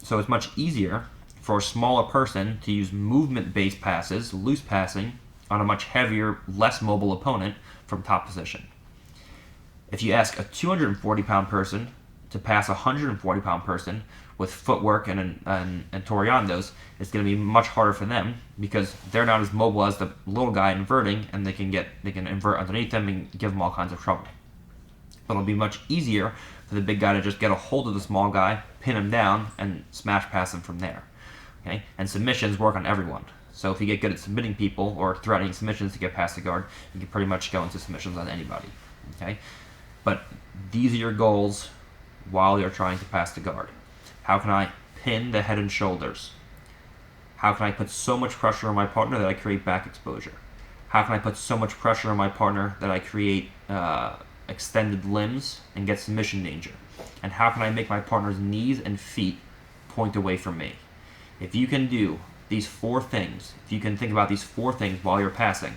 So it's much easier for a smaller person to use movement-based passes, loose passing, on a much heavier, less mobile opponent from top position. If you ask a 240-pound person to pass a 140-pound person with footwork and toreandos, it's going to be much harder for them because they're not as mobile as the little guy inverting, and they can invert underneath them and give them all kinds of trouble. But it'll be much easier for the big guy to just get a hold of the small guy, pin him down, and smash pass him from there. Okay? And submissions work on everyone. So if you get good at submitting people or threatening submissions to get past the guard, you can pretty much go into submissions on anybody. Okay? But these are your goals while you're trying to pass the guard. How can I pin the head and shoulders? How can I put so much pressure on my partner that I create back exposure? How can I put so much pressure on my partner that I create extended limbs and get submission danger? And how can I make my partner's knees and feet point away from me? If you can do these 4 things, if you can think about these 4 things while you're passing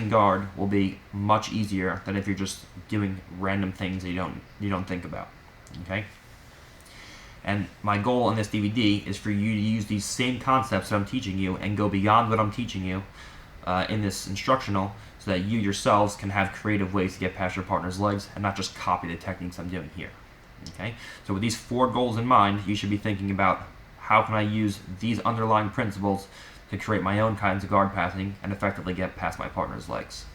guard will be much easier than if you're just doing random things that you don't think about. Okay? And my goal in this DVD is for you to use these same concepts that I'm teaching you and go beyond what I'm teaching you in this instructional, so that you yourselves can have creative ways to get past your partner's legs and not just copy the techniques I'm doing here. Okay? So with these 4 goals in mind, you should be thinking about how can I use these underlying principles to create my own kinds of guard passing and effectively get past my partner's legs.